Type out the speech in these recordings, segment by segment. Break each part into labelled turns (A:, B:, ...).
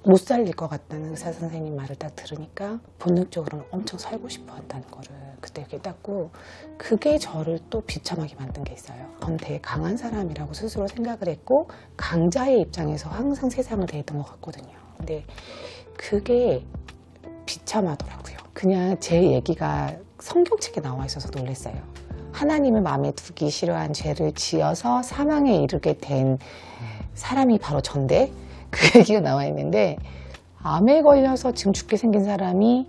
A: 못 살릴 것 같다는 의사 선생님 말을 딱 들으니까 본능적으로는 엄청 살고 싶어 한다는 거를 그때 깨닫고, 그게 저를 또 비참하게 만든 게 있어요. 전 되게 강한 사람이라고 스스로 생각을 했고 강자의 입장에서 항상 세상을 대했던 것 같거든요. 근데 그게 비참하더라고요. 그냥 제 얘기가 성경책에 나와 있어서 놀랐어요. 하나님을 마음에 두기 싫어한 죄를 지어서 사망에 이르게 된 사람이 바로 전데, 그 얘기가 나와 있는데, 암에 걸려서 지금 죽게 생긴 사람이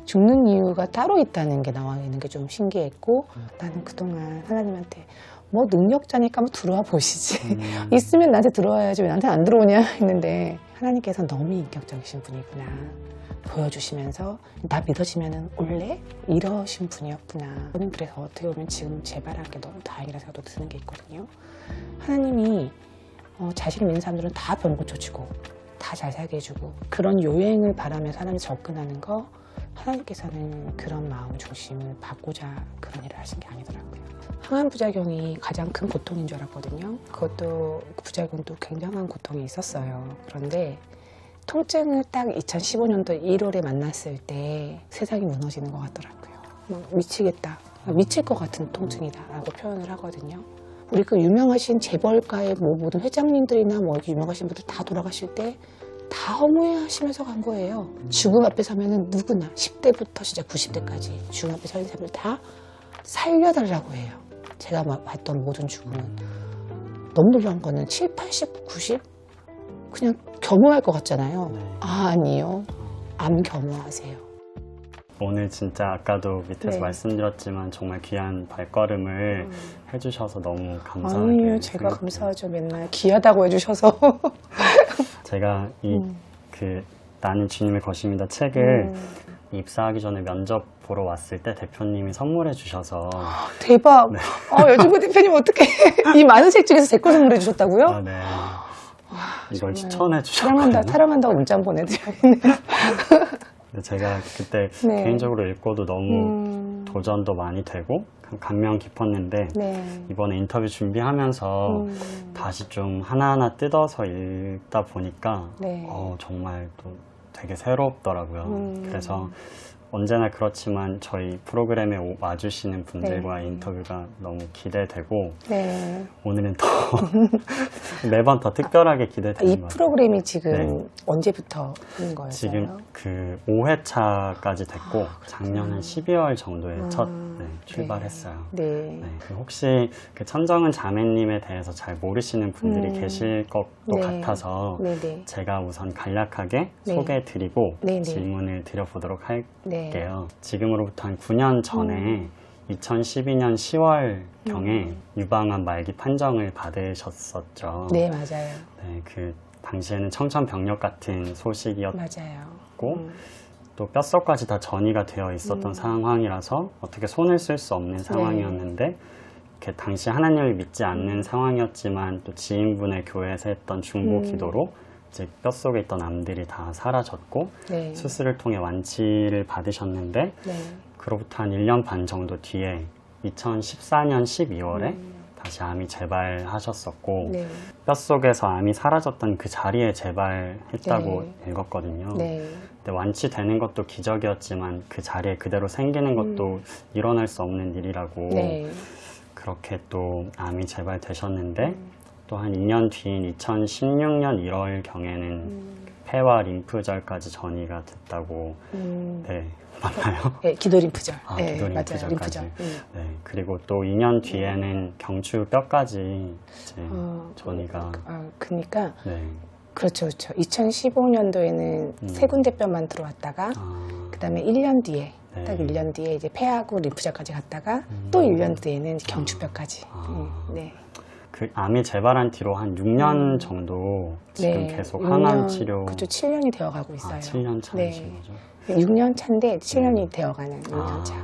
A: 죽는 이유가 따로 있다는 게 나와 있는 게 좀 신기했고, 나는 그동안 하나님한테 뭐 능력자니까 한번 들어와 보시지. 있으면 나한테 들어와야지 왜 나한테 안 들어오냐 했는데, 하나님께서 너무 인격적이신 분이구나 보여주시면서, 나 믿어지면은 올래? 이러신 분이었구나. 저는 그래서 어떻게 보면 지금 재발한 게 너무 다행이라 생각도 드는 게 있거든요. 하나님이 자신을 믿는 사람들은 다 병 고쳐주고 다 잘 살게 해주고, 그런 요행을 바라며 사람이 접근하는 거, 하나님께서는 그런 마음 중심을 받고자 그런 일을 하신 게 아니더라고요. 항암 부작용이 가장 큰 고통인 줄 알았거든요. 그것도 부작용도 굉장한 고통이 있었어요. 그런데 통증을 딱 2015년도 1월에 만났을 때 세상이 무너지는 것 같더라고요. 미치겠다, 미칠 것 같은 통증이다 라고 표현을 하거든요. 우리 그 유명하신 재벌가의 모든 회장님들이나 유명하신 분들 다 돌아가실 때 다 허무해하시면서 간 거예요. 죽음 앞에 서면은 누구나 10대부터 진짜 90대까지 죽음 앞에 서 있는 사람들 다 살려달라고 해요. 제가 봤던 모든 죽음은 너무 놀라운 거는 7, 80, 90 그냥 겸허할 것 같잖아요. 아니요, 암 겸허하세요.
B: 오늘 진짜 아까도 밑에서
A: 네.
B: 말씀드렸지만 정말 귀한 발걸음을 해주셔서 너무 감사하게.
A: 아니요, 제가 감사하죠. 맨날 귀하다고 해주셔서.
B: 제가 나는 주님의 것입니다 책을 입사하기 전에 면접 보러 왔을 때 대표님이 선물해 주셔서.
A: 대박.
B: 네.
A: 여주부 대표님 어떡해. 이 많은 책 중에서 제 거 선물해 주셨다고요?
B: 아, 네. 이걸 추천해
A: 사랑한다,
B: 주셨거든요.
A: 사랑한다고 문자 한번 보내드려야겠네요.
B: 제가 그때
A: 네.
B: 개인적으로 읽고도 너무 도전도 많이 되고 감명 깊었는데,
A: 네.
B: 이번에 인터뷰 준비하면서 다시 좀 하나하나 뜯어서 읽다 보니까
A: 네.
B: 정말 또 되게 새롭더라고요. 그래서 언제나 그렇지만 저희 프로그램에 와주시는 분들과
A: 네.
B: 인터뷰가 너무 기대되고,
A: 네.
B: 오늘은 더 매번 더 특별하게 기대되는
A: 이
B: 것 같아요.
A: 프로그램이 지금
B: 네.
A: 언제부터 하는 거였어요?
B: 지금 그 5회차까지 됐고 작년 한 12월 정도에 출발했어요.
A: 네.
B: 네, 혹시 그 천정은 자매님에 대해서 잘 모르시는 분들이 계실 것도
A: 네.
B: 같아서
A: 네네.
B: 제가 우선 간략하게
A: 네.
B: 소개해드리고
A: 네네.
B: 질문을 드려보도록 할게요.
A: 네.
B: 지금으로부터 한 9년 전에 2012년 10월경에 유방암 말기 판정을 받으셨었죠.
A: 네, 맞아요.
B: 네, 그 당시에는 청천벽력 같은 소식이었고
A: 맞아요.
B: 또 뼛속까지 다 전이가 되어 있었던 상황이라서 어떻게 손을 쓸 수 없는 상황이었는데, 이렇게 당시 하나님을 믿지 않는 상황이었지만 또 지인분의 교회에서 했던 중보 기도로 이제 뼛속에 있던 암들이 다 사라졌고
A: 네.
B: 수술을 통해 완치를 받으셨는데,
A: 네.
B: 그로부터 한 1년 반 정도 뒤에 2014년 12월에 다시 암이 재발하셨었고,
A: 네.
B: 뼛속에서 암이 사라졌던 그 자리에 재발했다고
A: 네.
B: 읽었거든요.
A: 네.
B: 근데 완치되는 것도 기적이었지만 그 자리에 그대로 생기는 것도 일어날 수 없는 일이라고
A: 네.
B: 그렇게 또 암이 재발되셨는데, 또 한 2년 뒤인 2016년 1월경에는 폐와 림프절까지 전이가 됐다고. 네, 맞나요?
A: 네, 기도림프절.
B: 아,
A: 네,
B: 기도림프절까지.
A: 맞아요. 림프절.
B: 네, 그리고 또 2년 뒤에는 경추뼈까지 이제 전이가.
A: 그러니까
B: 네.
A: 그렇죠. 2015년도에는 세 군데 뼈만 들어왔다가 그다음에 1년 뒤에
B: 네.
A: 딱 1년 뒤에 이제 폐하고 림프절까지 갔다가 또 1년 뒤에는 경추뼈까지. 네.
B: 그 암이 재발한 뒤로 한 6년 정도 지금 계속
A: 6년,
B: 항암 치료.
A: 그렇죠. 7년이 되어가고 있어요.
B: 7년 차이신
A: 네.
B: 거죠?
A: 6년 차인데 7년이 되어가는 6년 차.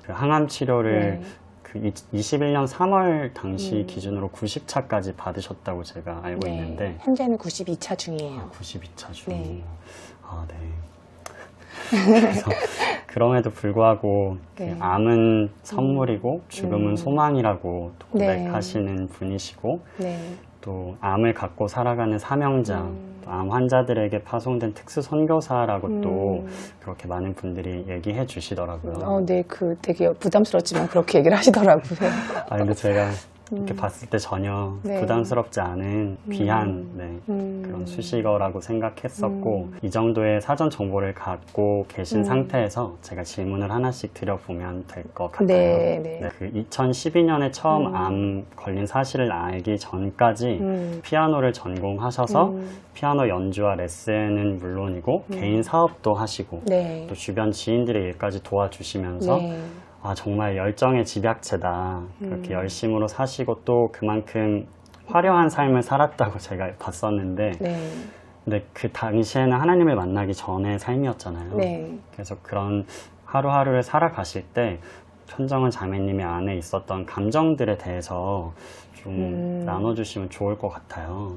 B: 그 항암 치료를
A: 네.
B: 그 21년 3월 당시 기준으로 90차까지 받으셨다고 제가 알고
A: 네.
B: 있는데,
A: 현재는 92차 중이에요.
B: 92차 중.
A: 네.
B: 아, 네. 그래서 그럼에도 불구하고
A: 네.
B: 그 암은 선물이고 죽음은 소망이라고 또
A: 네.
B: 고백하시는 분이시고,
A: 네.
B: 또 암을 갖고 살아가는 사명자, 또 암 환자들에게 파송된 특수 선교사라고 또 그렇게 많은 분들이 얘기해 주시더라고요.
A: 네, 되게 부담스럽지만 그렇게 얘기를 하시더라고요.
B: 근데 제가 이렇게 봤을 때 전혀
A: 네.
B: 부담스럽지 않은 귀한 그런 수식어라고 생각했었고 이 정도의 사전 정보를 갖고 계신 상태에서 제가 질문을 하나씩 드려보면 될 것 같아요.
A: 네.
B: 그 2012년에 처음 암 걸린 사실을 알기 전까지 피아노를 전공하셔서 피아노 연주와 레슨은 물론이고 개인 사업도 하시고
A: 네.
B: 또 주변 지인들의 일까지 도와주시면서
A: 네.
B: 정말 열정의 집약체다. 그렇게 열심으로 사시고 또 그만큼 화려한 삶을 살았다고 제가 봤었는데
A: 네.
B: 근데 그 당시에는 하나님을 만나기 전의 삶이었잖아요.
A: 네.
B: 그래서 그런 하루하루를 살아가실 때 천정은 자매님의 안에 있었던 감정들에 대해서 좀 나눠주시면 좋을 것 같아요.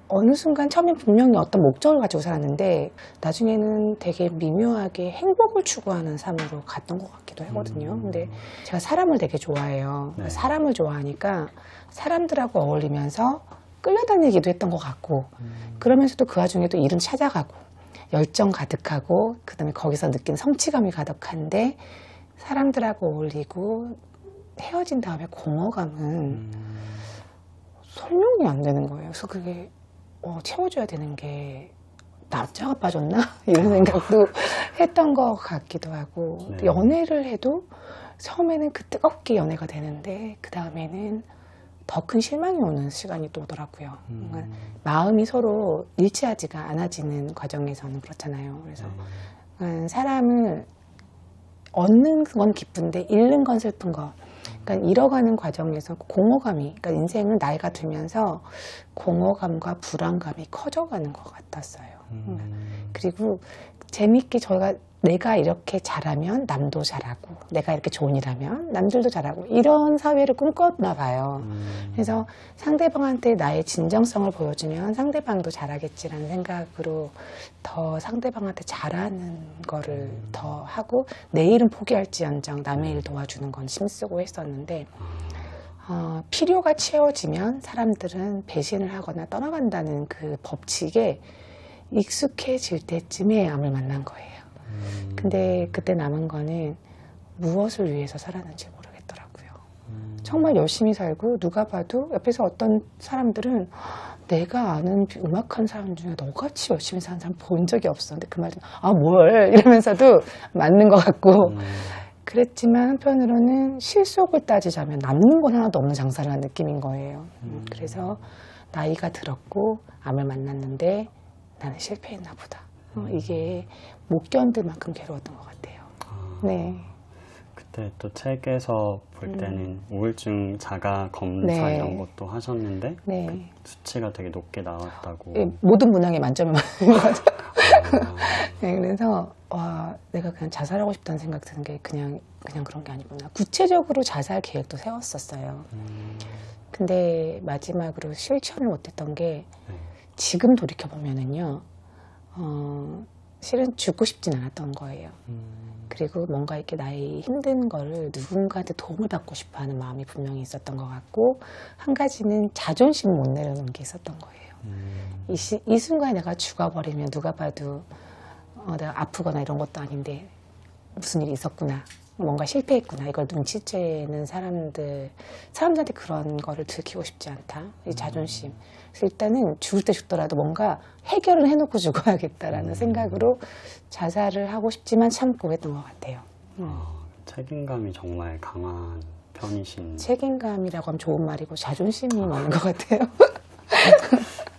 A: 어느 순간 처음엔 분명히 어떤 목적을 가지고 살았는데 나중에는 되게 미묘하게 행복을 추구하는 삶으로 갔던 것 같기도 하거든요. 근데 제가 사람을 되게 좋아해요.
B: 네.
A: 사람을 좋아하니까 사람들하고 어울리면서 끌려다니기도 했던 것 같고 그러면서도 그 와중에도 일은 찾아가고 열정 가득하고 그 다음에 거기서 느낀 성취감이 가득한데 사람들하고 어울리고 헤어진 다음에 공허감은 설명이 안 되는 거예요. 그래서 그게 채워줘야 되는 게 남자가 빠졌나? 이런 생각도 했던 것 같기도 하고
B: 네.
A: 연애를 해도 처음에는 그 뜨겁게 연애가 되는데 그 다음에는 더 큰 실망이 오는 시간이 또 오더라고요. 그러니까 마음이 서로 일치하지가 않아지는 과정에서는 그렇잖아요. 그래서 사람을 얻는 건 기쁜데 잃는 건 슬픈 거. 그러니까 잃어가는 과정에서 공허감이, 그러니까 인생은 나이가 들면서 공허감과 불안감이 커져가는 것 같았어요. 그리고 재밌게 내가 이렇게 잘하면 남도 잘하고, 내가 이렇게 좋은 일하면 남들도 잘하고, 이런 사회를 꿈꿨나 봐요. 그래서 상대방한테 나의 진정성을 보여주면 상대방도 잘하겠지라는 생각으로 더 상대방한테 잘하는 거를 더 하고, 내 일은 포기할지언정 남의 일 도와주는 건 힘쓰고 했었는데, 필요가 채워지면 사람들은 배신을 하거나 떠나간다는 그 법칙에 익숙해질 때쯤에 암을 만난 거예요. 근데 그때 남은 거는 무엇을 위해서 살았는지 모르겠더라고요. 정말 열심히 살고 누가 봐도 옆에서 어떤 사람들은 내가 아는 음악하는 사람 중에 너같이 열심히 사는 사람 본 적이 없어. 근데 그 말은 뭘 이러면서도 맞는 것 같고 그랬지만 한편으로는 실속을 따지자면 남는 건 하나도 없는 장사를 한 느낌인 거예요. 그래서 나이가 들었고 암을 만났는데 나는 실패했나 보다. 이게 못 견딜 만큼 괴로웠던 것 같아요. 네.
B: 그때 또 책에서 볼 때는 우울증 자가 검사
A: 네.
B: 이런 것도 하셨는데
A: 네.
B: 그 수치가 되게 높게 나왔다고.
A: 모든 문항에 만점을 맞는 거죠. 네, 그래서 내가 그냥 자살하고 싶다는 생각 드는 게 그냥 그런 게 아니구나. 구체적으로 자살 계획도 세웠었어요. 근데 마지막으로 실천을 못했던 게 지금 돌이켜 보면은요. 실은 죽고 싶진 않았던 거예요. 그리고 뭔가 이렇게 나의 힘든 거를 누군가한테 도움을 받고 싶어 하는 마음이 분명히 있었던 것 같고, 한 가지는 자존심 못 내려놓은 게 있었던 거예요. 이 순간에 내가 죽어버리면 누가 봐도 내가 아프거나 이런 것도 아닌데 무슨 일이 있었구나, 뭔가 실패했구나, 이걸 눈치채는 사람들한테 그런 거를 들키고 싶지 않다. 이 자존심. 그래서 일단은 죽을 때 죽더라도 뭔가 해결을 해놓고 죽어야겠다라는 생각으로 자살을 하고 싶지만 참고 했던 것 같아요.
B: 책임감이 정말 강한 편이신.
A: 책임감이라고 하면 좋은 말이고 자존심이 많은 것 같아요.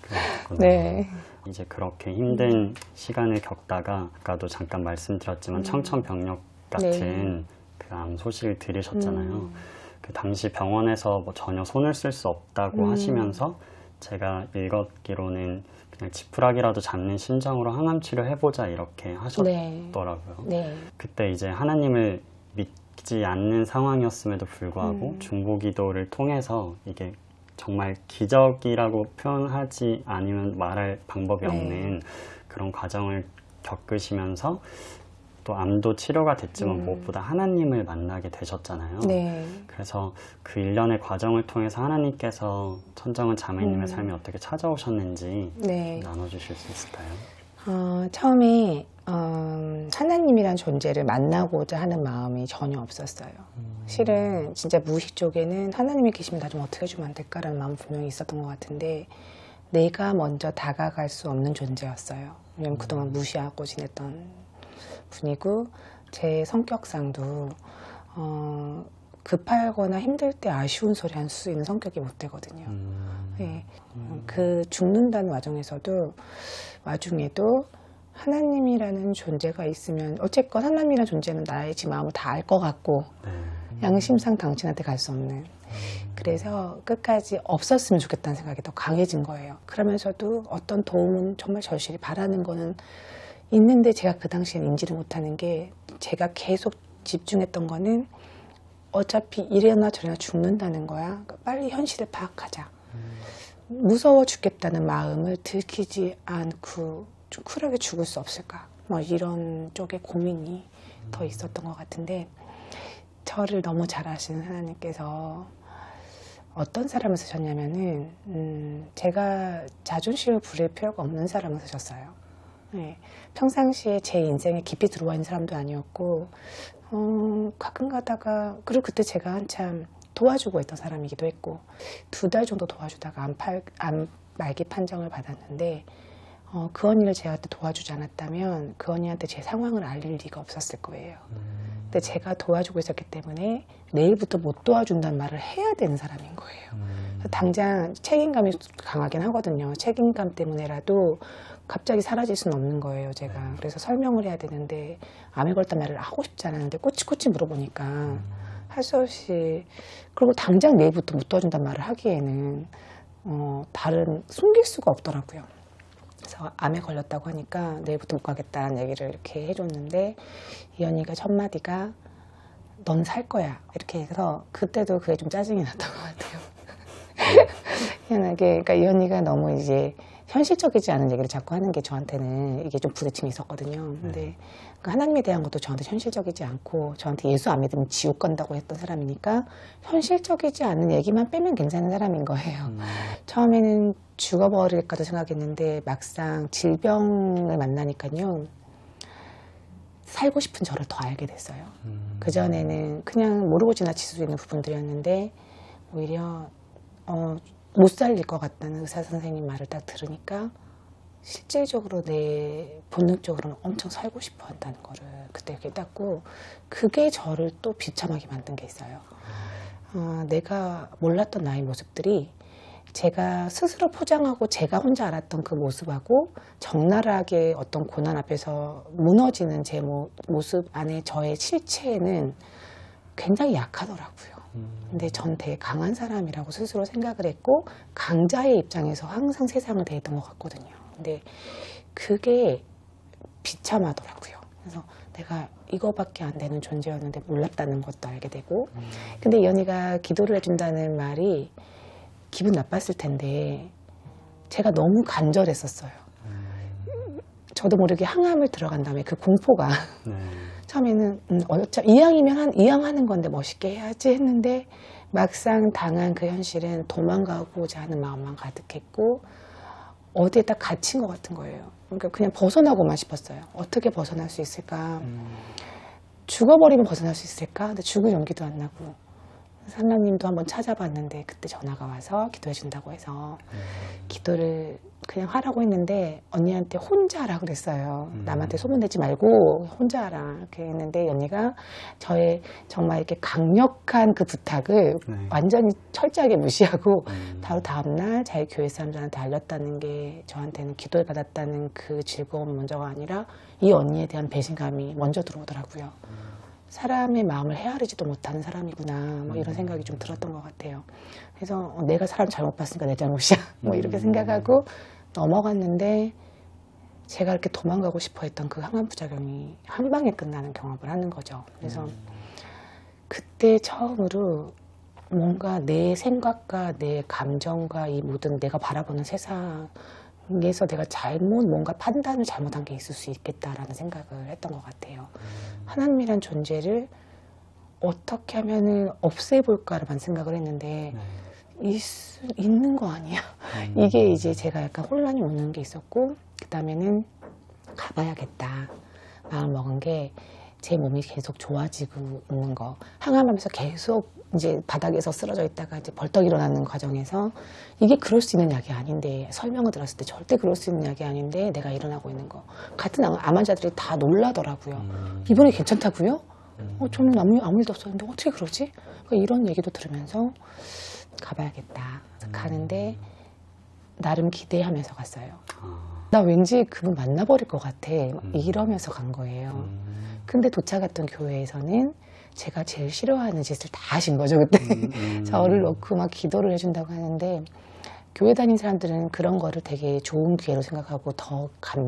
B: 그렇구나.
A: 네.
B: 이제 그렇게 힘든 시간을 겪다가 아까도 잠깐 말씀드렸지만 청천벽력 같은 그 암 소식을 들으셨잖아요. 그 당시 병원에서 뭐 전혀 손을 쓸 수 없다고 하시면서 제가 읽었기로는 그냥 지푸라기라도 잡는 심정으로 항암 치료해보자 이렇게 하셨더라고요.
A: 네.
B: 그때 이제 하나님을 믿지 않는 상황이었음에도 불구하고 중보기도를 통해서 이게 정말 기적이라고 표현하지 않으면 말할 방법이 없는 그런 과정을 겪으시면서 또 암도 치료가 됐지만 무엇보다 하나님을 만나게 되셨잖아요.
A: 네.
B: 그래서 그 일련의 과정을 통해서 하나님께서 천정은 자매님의 삶에 어떻게 찾아오셨는지
A: 네.
B: 나눠주실 수 있을까요?
A: 처음에 하나님이란 존재를 만나고자 하는 마음이 전혀 없었어요. 실은 진짜 무의식 쪽에는 하나님이 계시면 나 좀 어떻게 해주면 안 될까라는 마음 분명히 있었던 것 같은데 내가 먼저 다가갈 수 없는 존재였어요. 왜냐면 그동안 무시하고 지냈던 분이고 제 성격상도 급하거나 힘들 때 아쉬운 소리 할 수 있는 성격이 못 되거든요. 네. 그 죽는다는 와중에도 하나님이라는 존재가 있으면 어쨌건 하나님이라는 존재는 나의 지 마음을 다 알 것 같고 양심상 당신한테 갈 수 없는 그래서 끝까지 없었으면 좋겠다는 생각이 더 강해진 거예요. 그러면서도 어떤 도움은 정말 절실히 바라는 거는 있는데 제가 그 당시엔 인지를 못하는 게 제가 계속 집중했던 거는 어차피 이래나 저래나 죽는다는 거야. 그러니까 빨리 현실을 파악하자. 무서워 죽겠다는 마음을 들키지 않고 좀 쿨하게 죽을 수 없을까? 뭐 이런 쪽에 고민이 더 있었던 것 같은데 저를 너무 잘 아시는 하나님께서 어떤 사람을 쓰셨냐면은 제가 자존심을 부릴 필요가 없는 사람을 쓰셨어요. 네. 평상시에 제 인생에 깊이 들어와 있는 사람도 아니었고 가끔 가다가 그리고 그때 제가 한참 도와주고 있던 사람이기도 했고 2달 정도 도와주다가 암 말기 판정을 받았는데 그 언니를 제가 그때 도와주지 않았다면 그 언니한테 제 상황을 알릴 리가 없었을 거예요. 근데 제가 도와주고 있었기 때문에 내일부터 못 도와준다는 말을 해야 되는 사람인 거예요. 그래서 당장 책임감이 강하긴 하거든요. 책임감 때문에라도 갑자기 사라질 수는 없는 거예요, 제가. 그래서 설명을 해야 되는데 암에 걸렸단 말을 하고 싶지 않았는데 꼬치꼬치 물어보니까 할 수 없이 그리고 당장 내일부터 못 도와준다는 말을 하기에는 다른 숨길 수가 없더라고요. 그래서 암에 걸렸다고 하니까 내일부터 못 가겠다는 얘기를 이렇게 해줬는데 이 언니가 첫 마디가 넌 살 거야 이렇게 해서 그때도 그게 좀 짜증이 났던 것 같아요. 희한하게 그러니까 이 언니가 너무 이제 현실적이지 않은 얘기를 자꾸 하는 게 저한테는 이게 좀 부딪힘이 있었거든요. 근데 그 하나님에 대한 것도 저한테 현실적이지 않고 저한테 예수 안 믿으면 지옥 간다고 했던 사람이니까 현실적이지 않은 얘기만 빼면 괜찮은 사람인 거예요. 처음에는 죽어버릴까도 생각했는데 막상 질병을 만나니까요. 살고 싶은 저를 더 알게 됐어요. 그전에는 그냥 모르고 지나칠 수 있는 부분들이었는데 오히려 못 살릴 것 같다는 의사 선생님 말을 딱 들으니까 실질적으로 내 본능적으로는 엄청 살고 싶어 한다는 거를 그때 깨닫고 그게 저를 또 비참하게 만든 게 있어요. 내가 몰랐던 나의 모습들이 제가 스스로 포장하고 제가 혼자 알았던 그 모습하고 적나라하게 어떤 고난 앞에서 무너지는 제 모습 안에 저의 실체는 굉장히 약하더라고요. 근데 전 되게 강한 사람이라고 스스로 생각을 했고 강자의 입장에서 항상 세상을 대했던 것 같거든요. 근데 그게 비참하더라고요. 그래서 내가 이거밖에 안 되는 존재였는데 몰랐다는 것도 알게 되고 근데 이 언니가 기도를 해준다는 말이 기분 나빴을 텐데 제가 너무 간절했었어요. 저도 모르게 항암을 들어간 다음에 그 공포가 처음에는 이왕 하는 건데 멋있게 해야지 했는데 막상 당한 그 현실은 도망가고자 하는 마음만 가득했고 어디에 딱 갇힌 것 같은 거예요. 그러니까 그냥 벗어나고만 싶었어요. 어떻게 벗어날 수 있을까? 죽어버리면 벗어날 수 있을까? 근데 죽을 용기도 안 나고 하나님도 한번 찾아봤는데 그때 전화가 와서 기도해 준다고 해서 기도를 그냥 하라고 했는데 언니한테 혼자 하라 그랬어요. 남한테 소문내지 말고 혼자 하라 이렇게 했는데 언니가 저의 정말 이렇게 강력한 그 부탁을 완전히 철저하게 무시하고 바로 다음날 자기 교회 사람들한테 알렸다는 게 저한테는 기도를 받았다는 그 즐거움이 먼저가 아니라 이 언니에 대한 배신감이 먼저 들어오더라고요. 사람의 마음을 헤아리지도 못하는 사람이구나 뭐 이런 생각이 좀 들었던 것 같아요. 그래서 내가 사람 잘못 봤으니까 내 잘못이야 뭐 이렇게 생각하고 넘어갔는데 제가 이렇게 도망가고 싶어 했던 그 항암 부작용이 한 방에 끝나는 경험을 하는 거죠. 그래서 그때 처음으로 뭔가 내 생각과 내 감정과 이 모든 내가 바라보는 세상이 그래서 내가 뭔가 판단을 잘못한 게 있을 수 있겠다라는 생각을 했던 것 같아요. 하나님이란 존재를 어떻게 하면은 없애볼까라는 생각을 했는데 있는 거 아니야. 이게 이제 제가 약간 혼란이 오는 게 있었고, 그 다음에는 가봐야겠다 마음 먹은 게 제 몸이 계속 좋아지고 있는 거, 항암하면서 계속 이제 바닥에서 쓰러져 있다가 이제 벌떡 일어나는 과정에서 이게 그럴 수 있는 약이 아닌데, 설명을 들었을 때 절대 그럴 수 있는 약이 아닌데 내가 일어나고 있는 거, 같은 암 환자들이 다 놀라더라고요. 이번에 괜찮다고요? 저는 아무 일도 없었는데 어떻게 그러지? 그러니까 이런 얘기도 들으면서 가봐야겠다. 그래서 가는데 나름 기대하면서 갔어요. 나 왠지 그분 만나버릴 것 같아. 이러면서 간 거예요. 근데 도착했던 교회에서는 제가 제일 싫어하는 짓을 다 하신 거죠, 그때. 저를 놓고 막 기도를 해준다고 하는데, 교회 다닌 사람들은 그런 거를 되게 좋은 기회로 생각하고 더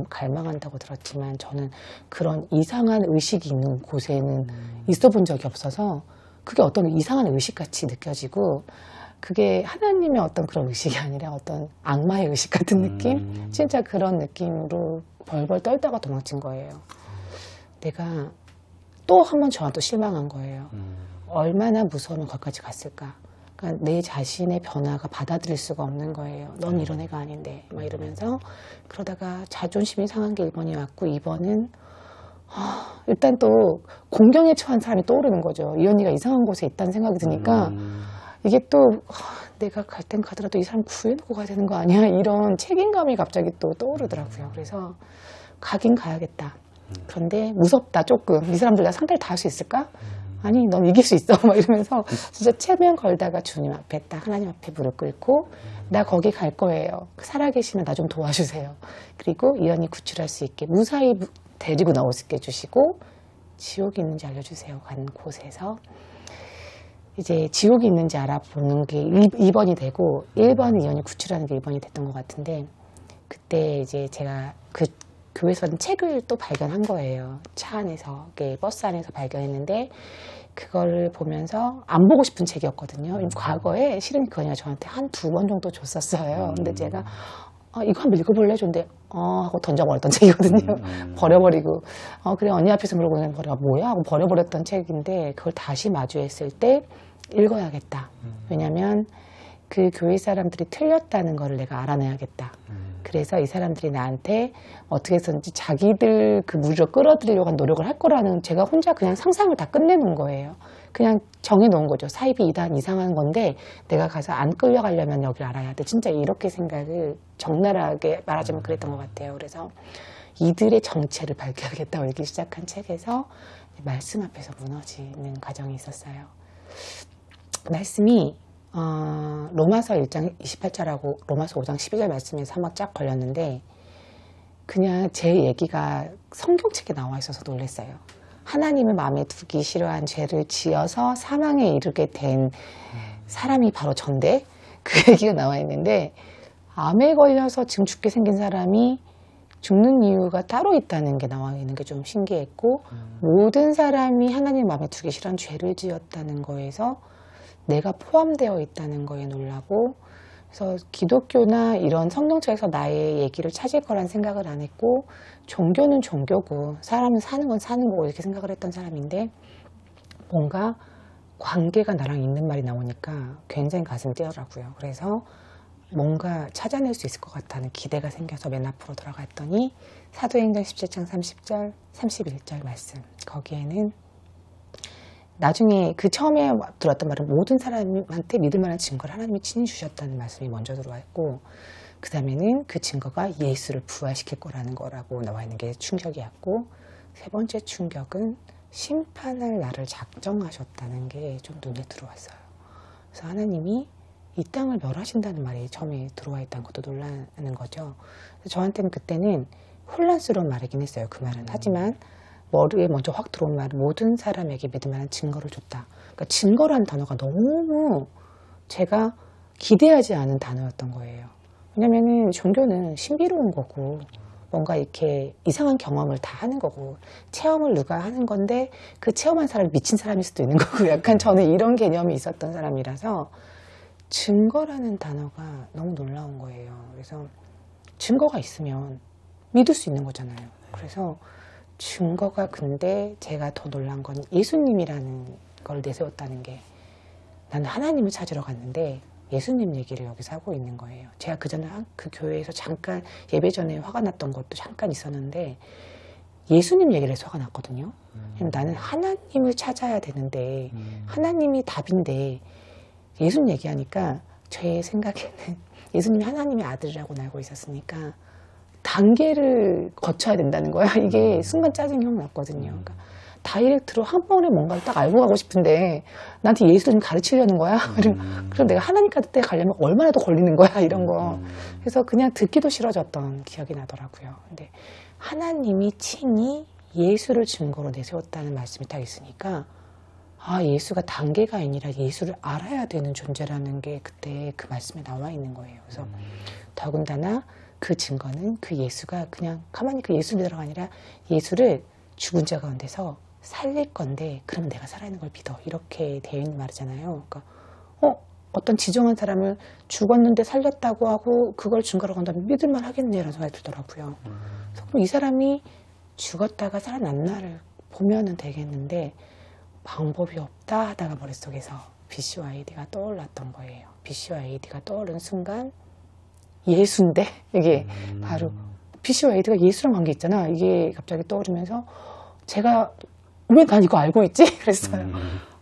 A: 갈망한다고 들었지만, 저는 그런 이상한 의식이 있는 곳에는 있어 본 적이 없어서 그게 어떤 이상한 의식같이 느껴지고, 그게 하나님의 어떤 그런 의식이 아니라 어떤 악마의 의식 같은 느낌? 진짜 그런 느낌으로 벌벌 떨다가 도망친 거예요. 내가 또 한 번 저한테 실망한 거예요. 얼마나 무서우면 거기까지 갔을까? 그러니까 내 자신의 변화가 받아들일 수가 없는 거예요. 넌 이런 애가 아닌데 막 이러면서, 그러다가 자존심이 상한 게 1번이 왔고, 2번은 일단 또 공경에 처한 사람이 떠오르는 거죠. 이 언니가 이상한 곳에 있다는 생각이 드니까 이게 또 내가 갈 땐 가더라도 이 사람 구해놓고 가야 되는 거 아니야? 이런 책임감이 갑자기 또 떠오르더라고요. 그래서 가긴 가야겠다. 그런데 무섭다, 조금. 이 사람들 나 상대를 다 할 수 있을까? 아니, 넌 이길 수 있어. 막 이러면서 진짜 체면 걸다가 주님 앞에 딱 하나님 앞에 무릎 꿇고, 나 거기 갈 거예요. 살아계시면 나 좀 도와주세요. 그리고 이 언니 구출할 수 있게 무사히 데리고 나올 수 있게 해주시고, 지옥이 있는지 알려주세요. 간 곳에서 이제 지옥이 있는지 알아보는 게 2번이 되고, 1번은 이 언니 구출하는 게 1번이 됐던 것 같은데, 그때 이제 제가 그 교회에서는 책을 또 발견한 거예요. 차 안에서, 버스 안에서 발견했는데, 그거를 보면서 안 보고 싶은 책이었거든요. 과거에 실은 그 언니가 저한테 한 2번 정도 줬었어요. 근데 제가 이거 한번 읽어볼래? 줬는데 하고 던져버렸던 책이거든요. 버려버리고, 그래 언니 앞에서 물어보 그냥 뭐야? 하고 버려버렸던 책인데, 그걸 다시 마주했을 때 읽어야겠다. 왜냐면 그 교회 사람들이 틀렸다는 거를 내가 알아내야겠다. 그래서 이 사람들이 나한테 어떻게 해서든지 자기들 그 무리로 끌어들이려고 한 노력을 할 거라는, 제가 혼자 그냥 상상을 다 끝내놓은 거예요. 그냥 정해놓은 거죠. 사입이 이상한 건데 내가 가서 안 끌려가려면 여기를 알아야 돼. 진짜 이렇게 생각을 적나라하게 말하자면 그랬던 것 같아요. 그래서 이들의 정체를 밝혀야겠다고 읽기 시작한 책에서 말씀 앞에서 무너지는 과정이 있었어요. 말씀이 로마서 1장 28절하고 로마서 5장 12절 말씀에서 한번 쫙 걸렸는데, 그냥 제 얘기가 성경책에 나와 있어서 놀랐어요. 하나님을 마음에 두기 싫어한 죄를 지어서 사망에 이르게 된 사람이 바로 전데, 그 얘기가 나와 있는데, 암에 걸려서 지금 죽게 생긴 사람이 죽는 이유가 따로 있다는 게 나와 있는 게 좀 신기했고, 모든 사람이 하나님 마음에 두기 싫어한 죄를 지었다는 거에서 내가 포함되어 있다는 거에 놀라고, 그래서 기독교나 이런 성경책에서 나의 얘기를 찾을 거란 생각을 안 했고, 종교는 종교고 사람은 사는 건 사는 거고 이렇게 생각을 했던 사람인데, 뭔가 관계가 나랑 있는 말이 나오니까 굉장히 가슴이 뛰더라고요. 그래서 뭔가 찾아낼 수 있을 것 같다는 기대가 생겨서 맨 앞으로 들어갔더니 사도행전 17장 30절 31절 말씀, 거기에는 나중에 그 처음에 들었던 말은 모든 사람한테 믿을 만한 증거를 하나님이 친히 주셨다는 말씀이 먼저 들어와 있고, 그 다음에는 그 증거가 예수를 부활시킬 거라는 거라고 나와 있는 게 충격이었고, 세 번째 충격은 심판할 날을 작정하셨다는 게 좀 눈에 들어왔어요. 그래서 하나님이 이 땅을 멸하신다는 말이 처음에 들어와 있다는 것도 놀라는 거죠. 그래서 저한테는 그때는 혼란스러운 말이긴 했어요. 그 말은. 하지만 머리에 먼저 확 들어온 말은 모든 사람에게 믿을 만한 증거를 줬다. 그러니까 증거라는 단어가 너무 제가 기대하지 않은 단어였던 거예요. 왜냐면은 종교는 신비로운 거고, 뭔가 이렇게 이상한 경험을 다 하는 거고, 체험을 누가 하는 건데 그 체험한 사람이 미친 사람일 수도 있는 거고, 약간 저는 이런 개념이 있었던 사람이라서 증거라는 단어가 너무 놀라운 거예요. 그래서 증거가 있으면 믿을 수 있는 거잖아요. 그래서 증거가 근데 제가 더 놀란 건 예수님이라는 걸 내세웠다는 게 나는 하나님을 찾으러 갔는데 예수님 얘기를 여기서 하고 있는 거예요. 제가 그전에 그 교회에서 잠깐 예배 전에 화가 났던 것도 잠깐 있었는데 예수님 얘기를 해서 화가 났거든요. 나는 하나님을 찾아야 되는데 하나님이 답인데 예수님 얘기하니까 제 생각에는 예수님이 하나님의 아들이라고 알고 있었으니까 단계를 거쳐야 된다는 거야. 이게 순간 짜증이 확 났거든요. 그러니까 다이렉트로 한 번에 뭔가를 딱 알고 가고 싶은데 나한테 예수를 좀 가르치려는 거야. 그럼 내가 하나님까지 가려면 얼마나 더 걸리는 거야. 이런 거. 그래서 그냥 듣기도 싫어졌던 기억이 나더라고요. 근데 하나님이 친히 예수를 증거로 내세웠다는 말씀이 딱 있으니까 아, 예수가 단계가 아니라 예수를 알아야 되는 존재라는 게 그때 그 말씀에 나와 있는 거예요. 그래서 더군다나 그 증거는 그 예수가 그냥 가만히 그 예수 믿으라가 아니라 예수를 죽은 자 가운데서 살릴 건데 그러면 내가 살아있는 걸 믿어. 이렇게 되어 있는 말이잖아요. 그러니까 어떤 지정한 사람을 죽었는데 살렸다고 하고 그걸 증거로 건다면 믿을만 하겠네라는 생각이 들더라고요. 그래서 그럼 이 사람이 죽었다가 살아났나를 보면은 되겠는데 방법이 없다 하다가 머릿속에서 BC와 AD가 떠올랐던 거예요. BC와 AD가 떠오른 순간 예수인데 이게 바로 BC와 AD가 예수랑 관계 있잖아. 이게 갑자기 떠오르면서 제가 왜 난 이거 알고 있지? 그랬어요.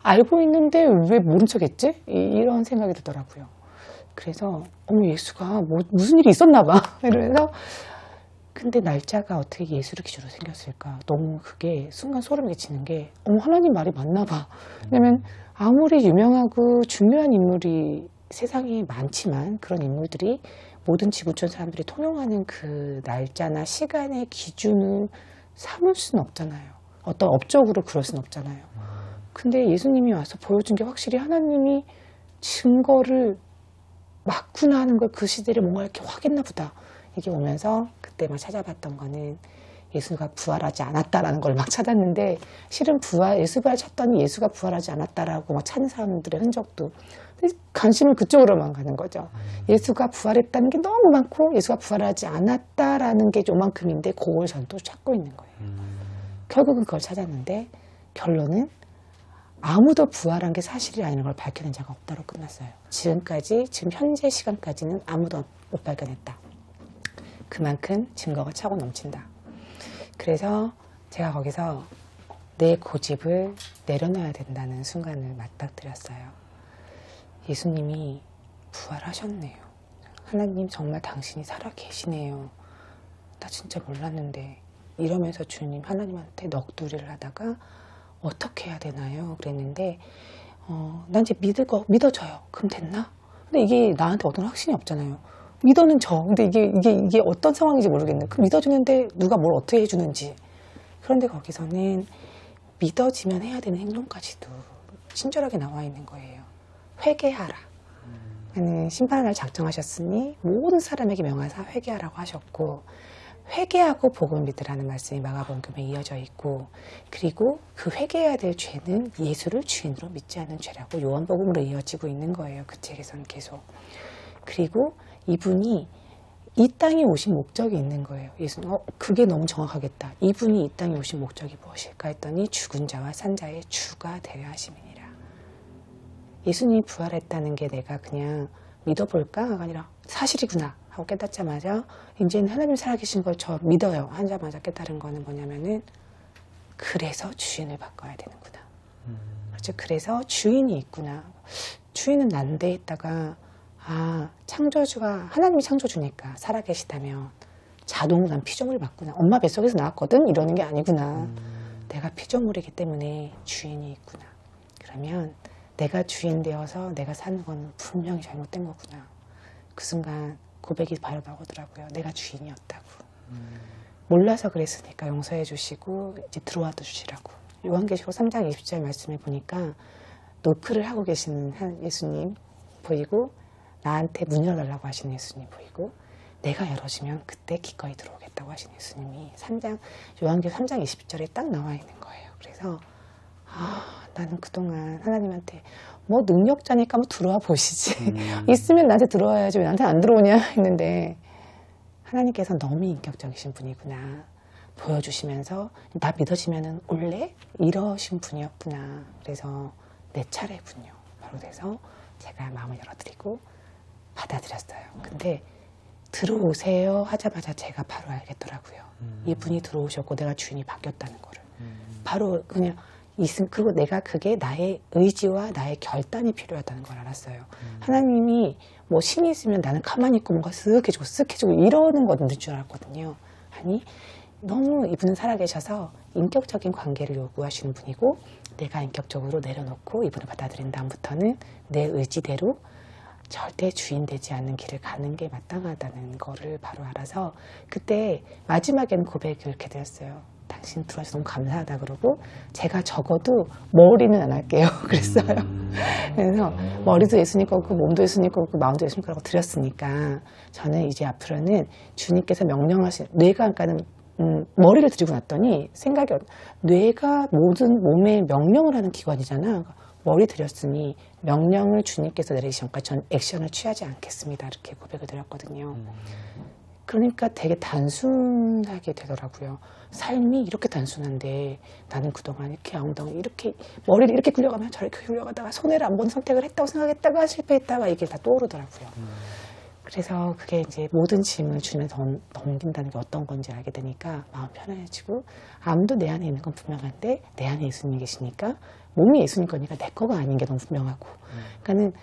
A: 알고 있는데 왜 모른 척 했지? 이런 생각이 들더라고요. 그래서 예수가 무슨 일이 있었나 봐. 이러면서 근데 날짜가 어떻게 예수를 기준으로 생겼을까? 너무 그게 순간 소름 끼치는 게 하나님 말이 맞나 봐. 왜냐면 아무리 유명하고 중요한 인물이 세상에 많지만 그런 인물들이 모든 지구촌 사람들이 통용하는 그 날짜나 시간의 기준을 삼을 수는 없잖아요. 어떤 업적으로 그럴 수는 없잖아요. 근데 예수님이 와서 보여준 게 확실히 하나님이 증거를 맞구나 하는 걸 그 시대를 뭔가 이렇게 확인나 보다. 이게 오면서 그때 막 찾아봤던 거는 예수가 부활하지 않았다라는 걸 막 찾았는데 실은 예수 부활 찾더니 예수가 부활하지 않았다라고 막 찾는 사람들의 흔적도 관심을 그쪽으로만 가는 거죠. 예수가 부활했다는 게 너무 많고 예수가 부활하지 않았다라는 게 요만큼인데 그걸 전 또 찾고 있는 거예요. 결국은 그걸 찾았는데 결론은 아무도 부활한 게 사실이 아닌 걸 밝혀낸 자가 없다로 끝났어요. 지금 현재 시간까지는 아무도 못 발견했다. 그만큼 증거가 차고 넘친다. 그래서 제가 거기서 내 고집을 내려놔야 된다는 순간을 맞닥뜨렸어요. 예수님이 부활하셨네요. 하나님 정말 당신이 살아 계시네요. 나 진짜 몰랐는데 이러면서 주님 하나님한테 넋두리를 하다가 어떻게 해야 되나요? 그랬는데 난 이제 믿어져요. 그럼 됐나? 근데 이게 나한테 어떤 확신이 없잖아요. 믿어는 근데 이게 어떤 상황인지 모르겠네. 그 믿어주는데 누가 뭘 어떻게 해주는지. 그런데 거기서는 믿어지면 해야 되는 행동까지도 친절하게 나와 있는 거예요. 회개하라. 심판의 날 작정하셨으니 모든 사람에게 명하사 회개하라고 하셨고 회개하고 복음 믿으라는 말씀이 마가복음에 이어져 있고 그리고 그 회개해야 될 죄는 예수를 주인으로 믿지 않는 죄라고 요한복음으로 이어지고 있는 거예요. 그 책에서는 계속. 그리고 이분이 이 땅에 오신 목적이 있는 거예요. 예수는 그게 너무 정확하겠다. 이분이 이 땅에 오신 목적이 무엇일까 했더니 죽은 자와 산 자의 주가 되려 하심이니라. 예수님이 부활했다는 게 내가 그냥 믿어볼까가 아니라 사실이구나 하고 깨닫자마자 이제는 하나님 살아계신 걸 저 믿어요 하자마자 깨달은 거는 뭐냐면은 그래서 주인을 바꿔야 되는구나. 그렇죠. 그래서 주인이 있구나. 주인은 난데 했다가 창조주가 하나님이 창조주니까 살아계시다면 자동으로 난 피조물이 맞구나. 엄마 뱃속에서 나왔거든 이러는 게 아니구나. 내가 피조물이기 때문에 주인이 있구나. 그러면 내가 주인 되어서 내가 사는 거는 분명히 잘못된 거구나. 그 순간 고백이 바로 나오더라고요. 내가 주인이었다고. 몰라서 그랬으니까 용서해 주시고 이제 들어와도 주시라고. 요한계시록 3장 20절 말씀에 보니까 노크를 하고 계시는 한 예수님 보이고 나한테 문 열어달라고 하시는 예수님 보이고 내가 열어주면 그때 기꺼이 들어오겠다고 하시는 예수님이 요한계시록 3장 20절에 딱 나와 있는 거예요. 그래서 나는 그동안 하나님한테 뭐 능력자니까 뭐 들어와 보시지. 있으면 나한테 들어와야지 왜 나한테 안 들어오냐 했는데 하나님께서 너무 인격적이신 분이구나 보여주시면서 나 믿어지면은 올래? 이러신 분이었구나. 그래서 내 차례군요. 바로 그래서 제가 마음을 열어드리고 받아들였어요. 근데 들어오세요 하자마자 제가 바로 알겠더라고요. 이분이 들어오셨고 내가 주인이 바뀌었다는 거를. 바로 그냥 그리고 내가 그게 나의 의지와 나의 결단이 필요하다는 걸 알았어요. 하나님이 뭐 신이 있으면 나는 가만히 있고 뭔가 쓱 해주고 쓱 해주고 이러는 거는 줄 알았거든요. 아니 너무 이분은 살아계셔서 인격적인 관계를 요구하시는 분이고 내가 인격적으로 내려놓고 이분을 받아들인 다음부터는 내 의지대로 절대 주인 되지 않는 길을 가는 게 마땅하다는 거를 바로 알아서 그때 마지막에는 고백을 이렇게 드렸어요. 당신 들어와서 너무 감사하다 그러고 제가 적어도 머리는 안 할게요. 그랬어요. 그래서 머리도 예수님 거고 몸도 예수님 거고 마음도 예수님 거라고 드렸으니까 저는 이제 앞으로는 주님께서 명령하신 뇌가 그러니까는 머리를 드리고 났더니 생각이 뇌가 모든 몸에 명령을 하는 기관이잖아. 머리 드렸으니 명령을 주님께서 내리시기 전까지 전 액션을 취하지 않겠습니다. 이렇게 고백을 드렸거든요. 그러니까 되게 단순하게 되더라고요. 삶이 이렇게 단순한데 나는 그동안 이렇게 엉덩이 이렇게 머리를 이렇게 굴려가면 저렇게 굴려가다가 손해를 안 보는 선택을 했다고 생각했다가 실패했다가 이게 다 떠오르더라고요. 그래서 그게 이제 모든 짐을 주님에 넘긴다는 게 어떤 건지 알게 되니까 마음 편안해지고 아무도 내 안에 있는 건 분명한데 내 안에 예수님이 계시니까 몸이 예수님 거니까 내 거가 아닌 게 너무 분명하고 그러니까는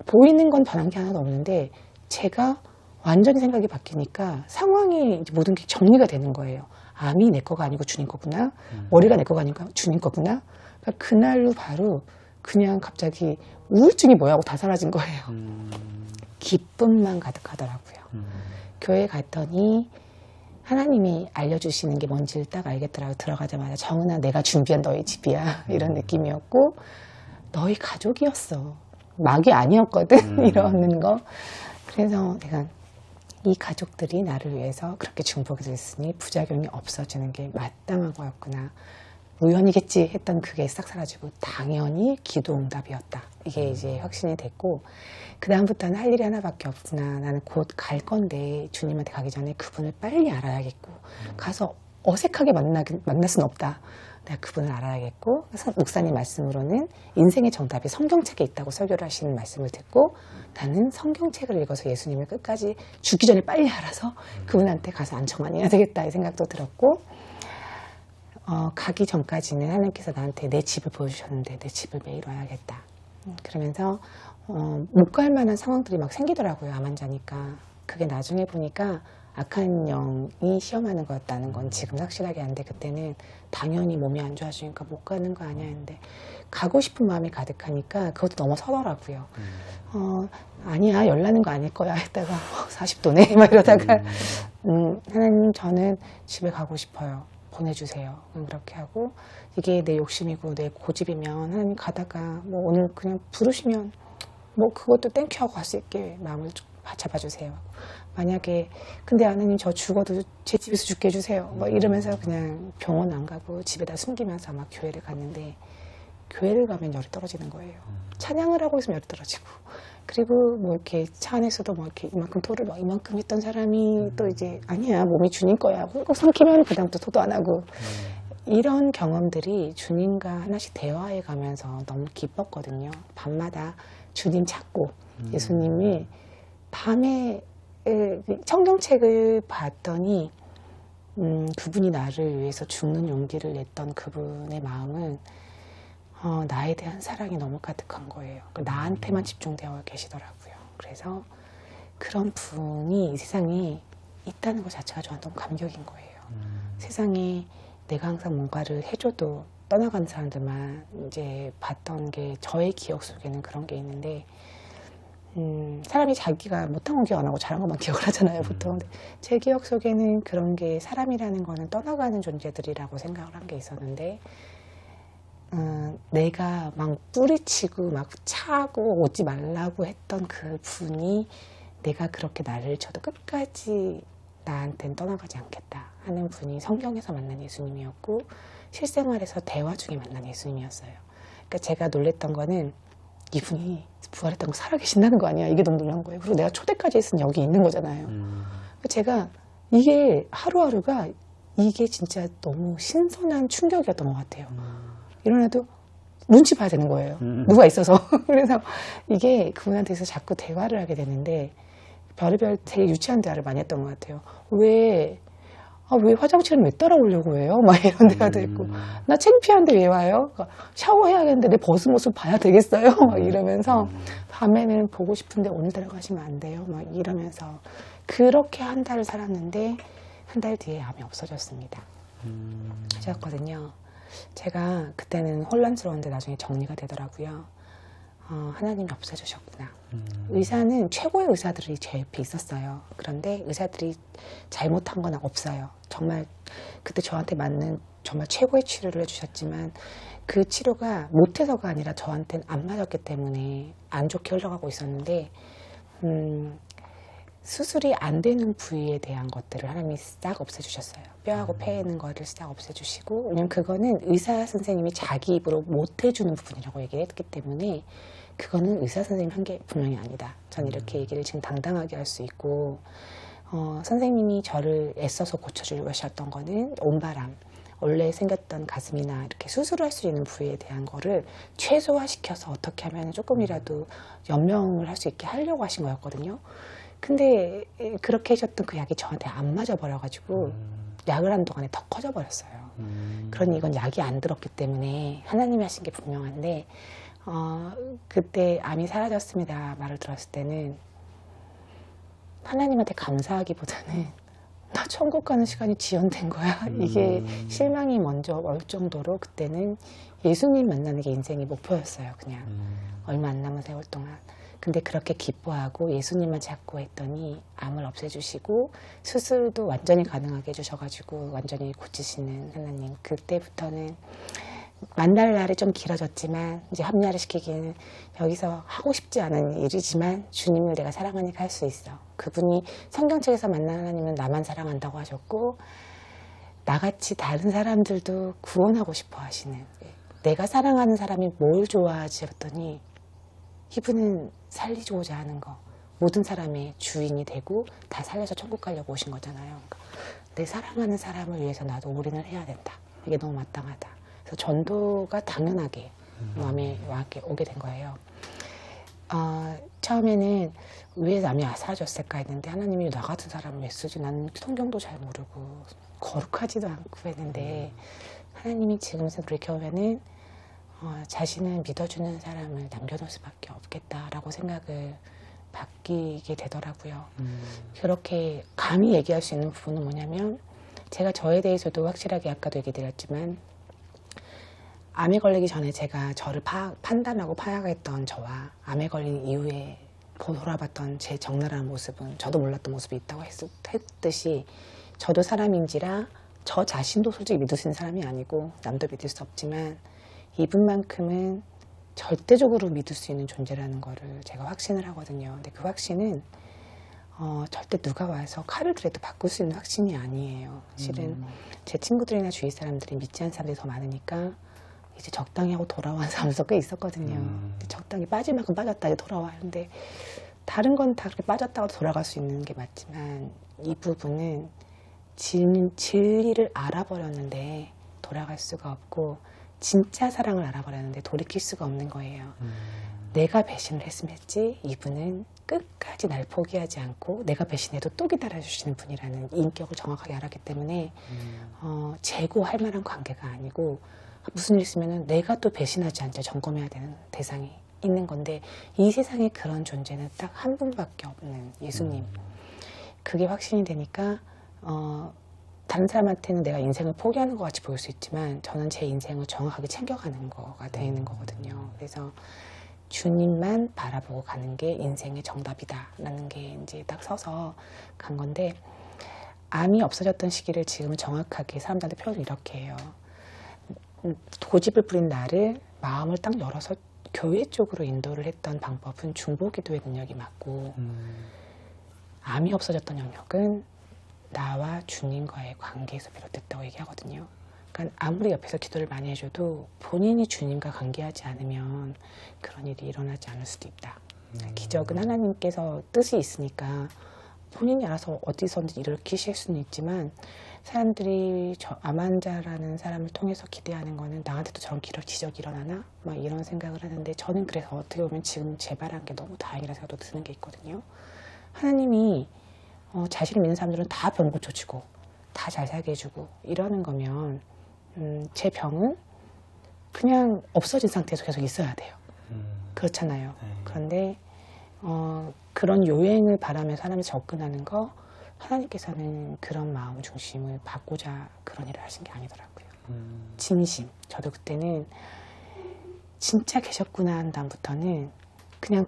A: 보이는 건 변한 게 하나도 없는데 제가 완전히 생각이 바뀌니까 상황이 이제 모든 게 정리가 되는 거예요. 암이 내 거가 아니고 주님 거구나. 머리가 내 거가 아니고 주님 거구나. 그러니까 그날로 바로 그냥 갑자기 우울증이 뭐야 하고 다 사라진 거예요. 기쁨만 가득하더라고요. 교회 갔더니 하나님이 알려주시는 게 뭔지를 딱 알겠더라고요. 들어가자마자 정은아 내가 준비한 너희 집이야 이런 느낌이었고 너희 가족이었어. 막이 아니었거든 이러는 거. 그래서 내가 이 가족들이 나를 위해서 그렇게 중보가 됐으니 부작용이 없어지는 게 마땅한 거였구나. 우연이겠지 했던 그게 싹 사라지고 당연히 기도 응답이었다. 이게 이제 확신이 됐고 그 다음부터는 할 일이 하나밖에 없구나. 나는 곧 갈 건데 주님한테 가기 전에 그분을 빨리 알아야겠고 가서 어색하게 만날 수는 없다. 내가 그분을 알아야겠고 목사님 말씀으로는 인생의 정답이 성경책에 있다고 설교를 하시는 말씀을 듣고 나는 성경책을 읽어서 예수님을 끝까지 죽기 전에 빨리 알아서 그분한테 가서 안청만 해야 되겠다 이 생각도 들었고 가기 전까지는 하나님께서 나한테 내 집을 보여주셨는데 내 집을 매일 와야겠다. 그러면서 못 갈 만한 상황들이 막 생기더라고요. 암 환자니까. 그게 나중에 보니까 악한 영이 시험하는 거였다는 건 지금 확실하게 아는데 그때는 당연히 몸이 안 좋아지니까 못 가는 거 아니야 했는데 가고 싶은 마음이 가득하니까 그것도 넘어서더라고요. 아니야 열나는 거 아닐 거야 했다가 40도네 막 이러다가 하나님 저는 집에 가고 싶어요. 보내주세요. 그렇게 하고 이게 내 욕심이고 내 고집이면 하나님 가다가 뭐 오늘 그냥 부르시면 뭐 그것도 땡큐 하고 갈 수 있게 마음을 좀 잡아주세요. 만약에 근데 하나님 저 죽어도 제 집에서 죽게 해주세요. 뭐 이러면서 그냥 병원 안 가고 집에다 숨기면서 막 교회를 갔는데 교회를 가면 열이 떨어지는 거예요. 찬양을 하고 있으면 열이 떨어지고 그리고 뭐 이렇게 차 안에서도 뭐 이렇게 이만큼 토를 막 이만큼 했던 사람이 또 이제 아니야 몸이 주님 거야 꼭 삼키면 그다음부터 토도 안 하고 이런 경험들이 주님과 하나씩 대화해 가면서 너무 기뻤거든요. 밤마다 주님 찾고 예수님이 밤에 성경책을 봤더니 그분이 나를 위해서 죽는 용기를 냈던 그분의 마음은 나에 대한 사랑이 너무 가득한 거예요. 나한테만 집중되어 계시더라고요. 그래서 그런 분이 이 세상에 있다는 것 자체가 저한테 너무 감격인 거예요. 세상에 내가 항상 뭔가를 해줘도 떠나가는 사람들만 이제 봤던 게 저의 기억 속에는 그런 게 있는데 사람이 자기가 못한 건 기억 안 하고 잘한 것만 기억을 하잖아요 보통. 근데 제 기억 속에는 그런 게 사람이라는 거는 떠나가는 존재들이라고 생각을 한 게 있었는데 내가 막 뿌리치고 막 차고 오지 말라고 했던 그 분이 내가 그렇게 나를 쳐도 끝까지 나한테는 떠나가지 않겠다 하는 분이 성경에서 만난 예수님이었고 실생활에서 대화 중에 만난 예수님이었어요. 그러니까 제가 놀랬던 거는 이분이 부활했던 거 살아계신다는 거 아니야. 이게 너무 놀란 거예요. 그리고 내가 초대까지 했으니 여기 있는 거잖아요. 제가 이게 하루하루가 이게 진짜 너무 신선한 충격이었던 것 같아요. 일어나도 눈치 봐야 되는 거예요. 누가 있어서. 그래서 이게 그분한테서 자꾸 대화를 하게 되는데 별의별 되게 유치한 대화를 많이 했던 것 같아요. 왜 화장실은 왜 따라오려고 해요? 막 이런 대화도 있고. 나 창피한데 왜 와요? 그러니까 샤워해야겠는데 내 벗은 모습 봐야 되겠어요? 막 이러면서 밤에는 보고 싶은데 오늘따라 가시면 안 돼요? 막 이러면서 그렇게 한 달을 살았는데 한 달 뒤에 암이 없어졌습니다. 없어졌거든요. 제가 그때는 혼란스러운데 나중에 정리가 되더라고요. 하나님이 없애주셨구나. 의사는 최고의 의사들이 제 옆에 있었어요. 그런데 의사들이 잘못한 건 없어요. 정말 그때 저한테 맞는 정말 최고의 치료를 해주셨지만 그 치료가 못해서가 아니라 저한테는 안 맞았기 때문에 안 좋게 흘러가고 있었는데 수술이 안 되는 부위에 대한 것들을 하나님이 싹 없애주셨어요. 뼈하고 폐에 있는 거를 싹 없애주시고, 왜냐면 그거는 의사 선생님이 자기 입으로 못 해주는 부분이라고 얘기를 했기 때문에 그거는 의사 선생님 한 게 분명히 아니다. 전 이렇게 얘기를 지금 당당하게 할 수 있고, 선생님이 저를 애써서 고쳐주려고 하셨던 거는 온바람, 원래 생겼던 가슴이나 이렇게 수술을 할 수 있는 부위에 대한 거를 최소화시켜서 어떻게 하면 조금이라도 연명을 할 수 있게 하려고 하신 거였거든요. 근데 그렇게 해줬던 그 약이 저한테 안 맞아버려가지고 약을 한 동안에 더 커져버렸어요. 그러니 이건 약이 안 들었기 때문에 하나님이 하신 게 분명한데 그때 암이 사라졌습니다 말을 들었을 때는 하나님한테 감사하기보다는 나 천국 가는 시간이 지연된 거야. 이게 실망이 먼저 올 정도로 그때는 예수님 만나는 게 인생의 목표였어요. 그냥 얼마 안 남은 세월 동안. 근데 그렇게 기뻐하고 예수님만 찾고 했더니 암을 없애주시고 수술도 완전히 가능하게 해주셔가지고 완전히 고치시는 하나님. 그때부터는 만날 날이 좀 길어졌지만 이제 합리화를 시키기는 여기서 하고 싶지 않은 일이지만 주님을 내가 사랑하니까 할 수 있어. 그분이 성경책에서 만난 하나님은 나만 사랑한다고 하셨고 나같이 다른 사람들도 구원하고 싶어 하시는, 내가 사랑하는 사람이 뭘 좋아하지 했더니 이분은 살리고자 하는 거, 모든 사람의 주인이 되고 다 살려서 천국 가려고 오신 거잖아요. 그러니까 내 사랑하는 사람을 위해서 나도 올인을 해야 된다. 이게 너무 마땅하다. 그래서 전도가 당연하게 마음에 오게 된 거예요. 처음에는 왜 남이 사라졌을까 했는데 하나님이 나 같은 사람을 왜 쓰지? 나는 성경도 잘 모르고 거룩하지도 않고 했는데 하나님이 지금서 돌이켜보면은 자신을 믿어주는 사람을 남겨놓을 수밖에 없겠다라고 생각을 바뀌게 되더라고요. 그렇게 감히 얘기할 수 있는 부분은 뭐냐면 제가 저에 대해서도 확실하게 아까도 얘기 드렸지만 암에 걸리기 전에 제가 저를 판단하고 파악했던 저와 암에 걸린 이후에 돌아봤던 제 적나라한 모습은 저도 몰랐던 모습이 있다고 했듯이 저도 사람인지라 저 자신도 솔직히 믿을 수 있는 사람이 아니고 남도 믿을 수 없지만 이분만큼은 절대적으로 믿을 수 있는 존재라는 거를 제가 확신을 하거든요. 근데 그 확신은 절대 누가 와서 칼을 그래도 바꿀 수 있는 확신이 아니에요. 실은 제 친구들이나 주위 사람들이 믿지 않는 사람들이 더 많으니까 이제 적당히 하고 돌아온 사람도 꽤 있었거든요. 적당히 빠질 만큼 빠졌다 이제 돌아와는데 다른 건 다 그렇게 빠졌다가 돌아갈 수 있는 게 맞지만 이 부분은 진리를 알아버렸는데 돌아갈 수가 없고 진짜 사랑을 알아버렸는데 돌이킬 수가 없는 거예요. 내가 배신을 했음했지 이분은 끝까지 날 포기하지 않고 내가 배신해도 또 기다려주시는 분이라는 인격을 정확하게 알았기 때문에 재고할 만한 관계가 아니고 무슨 일 있으면 내가 또 배신하지 않자 점검해야 되는 대상이 있는 건데 이 세상에 그런 존재는 딱 한 분밖에 없는 예수님. 그게 확신이 되니까 다른 사람한테는 내가 인생을 포기하는 것 같이 보일 수 있지만 저는 제 인생을 정확하게 챙겨가는 거가 되는 거거든요. 그래서 주님만 바라보고 가는 게 인생의 정답이다라는 게 이제 딱 서서 간 건데 암이 없어졌던 시기를 지금은 정확하게 사람들한테 표현을 이렇게 해요. 고집을 부린 나를 마음을 딱 열어서 교회 쪽으로 인도를 했던 방법은 중보기도의 능력이 맞고 암이 없어졌던 영역은 나와 주님과의 관계에서 비롯됐다고 얘기하거든요. 그러니까 아무리 옆에서 기도를 많이 해줘도 본인이 주님과 관계하지 않으면 그런 일이 일어나지 않을 수도 있다. 기적은 하나님께서 뜻이 있으니까 본인이 알아서 어디서든지 일으키실 수는 있지만 사람들이 저 암 환자라는 사람을 통해서 기대하는 거는 나한테도 저런 기적이 일어나나? 막 이런 생각을 하는데 저는 그래서 어떻게 보면 지금 재발한 게 너무 다행이라 생각도 드는 게 있거든요. 하나님이 자신을 믿는 사람들은 다 병 고쳐주고 다 잘 살게 해주고 이러는 거면 제 병은 그냥 없어진 상태에서 계속 있어야 돼요. 그렇잖아요.
B: 네.
A: 그런데 그런 요행을 바라면서 하나님을 접근하는 거 하나님께서는 그런 마음 중심을 받고자 그런 일을 하신 게 아니더라고요. 진심. 저도 그때는 진짜 계셨구나 한 다음부터는 그냥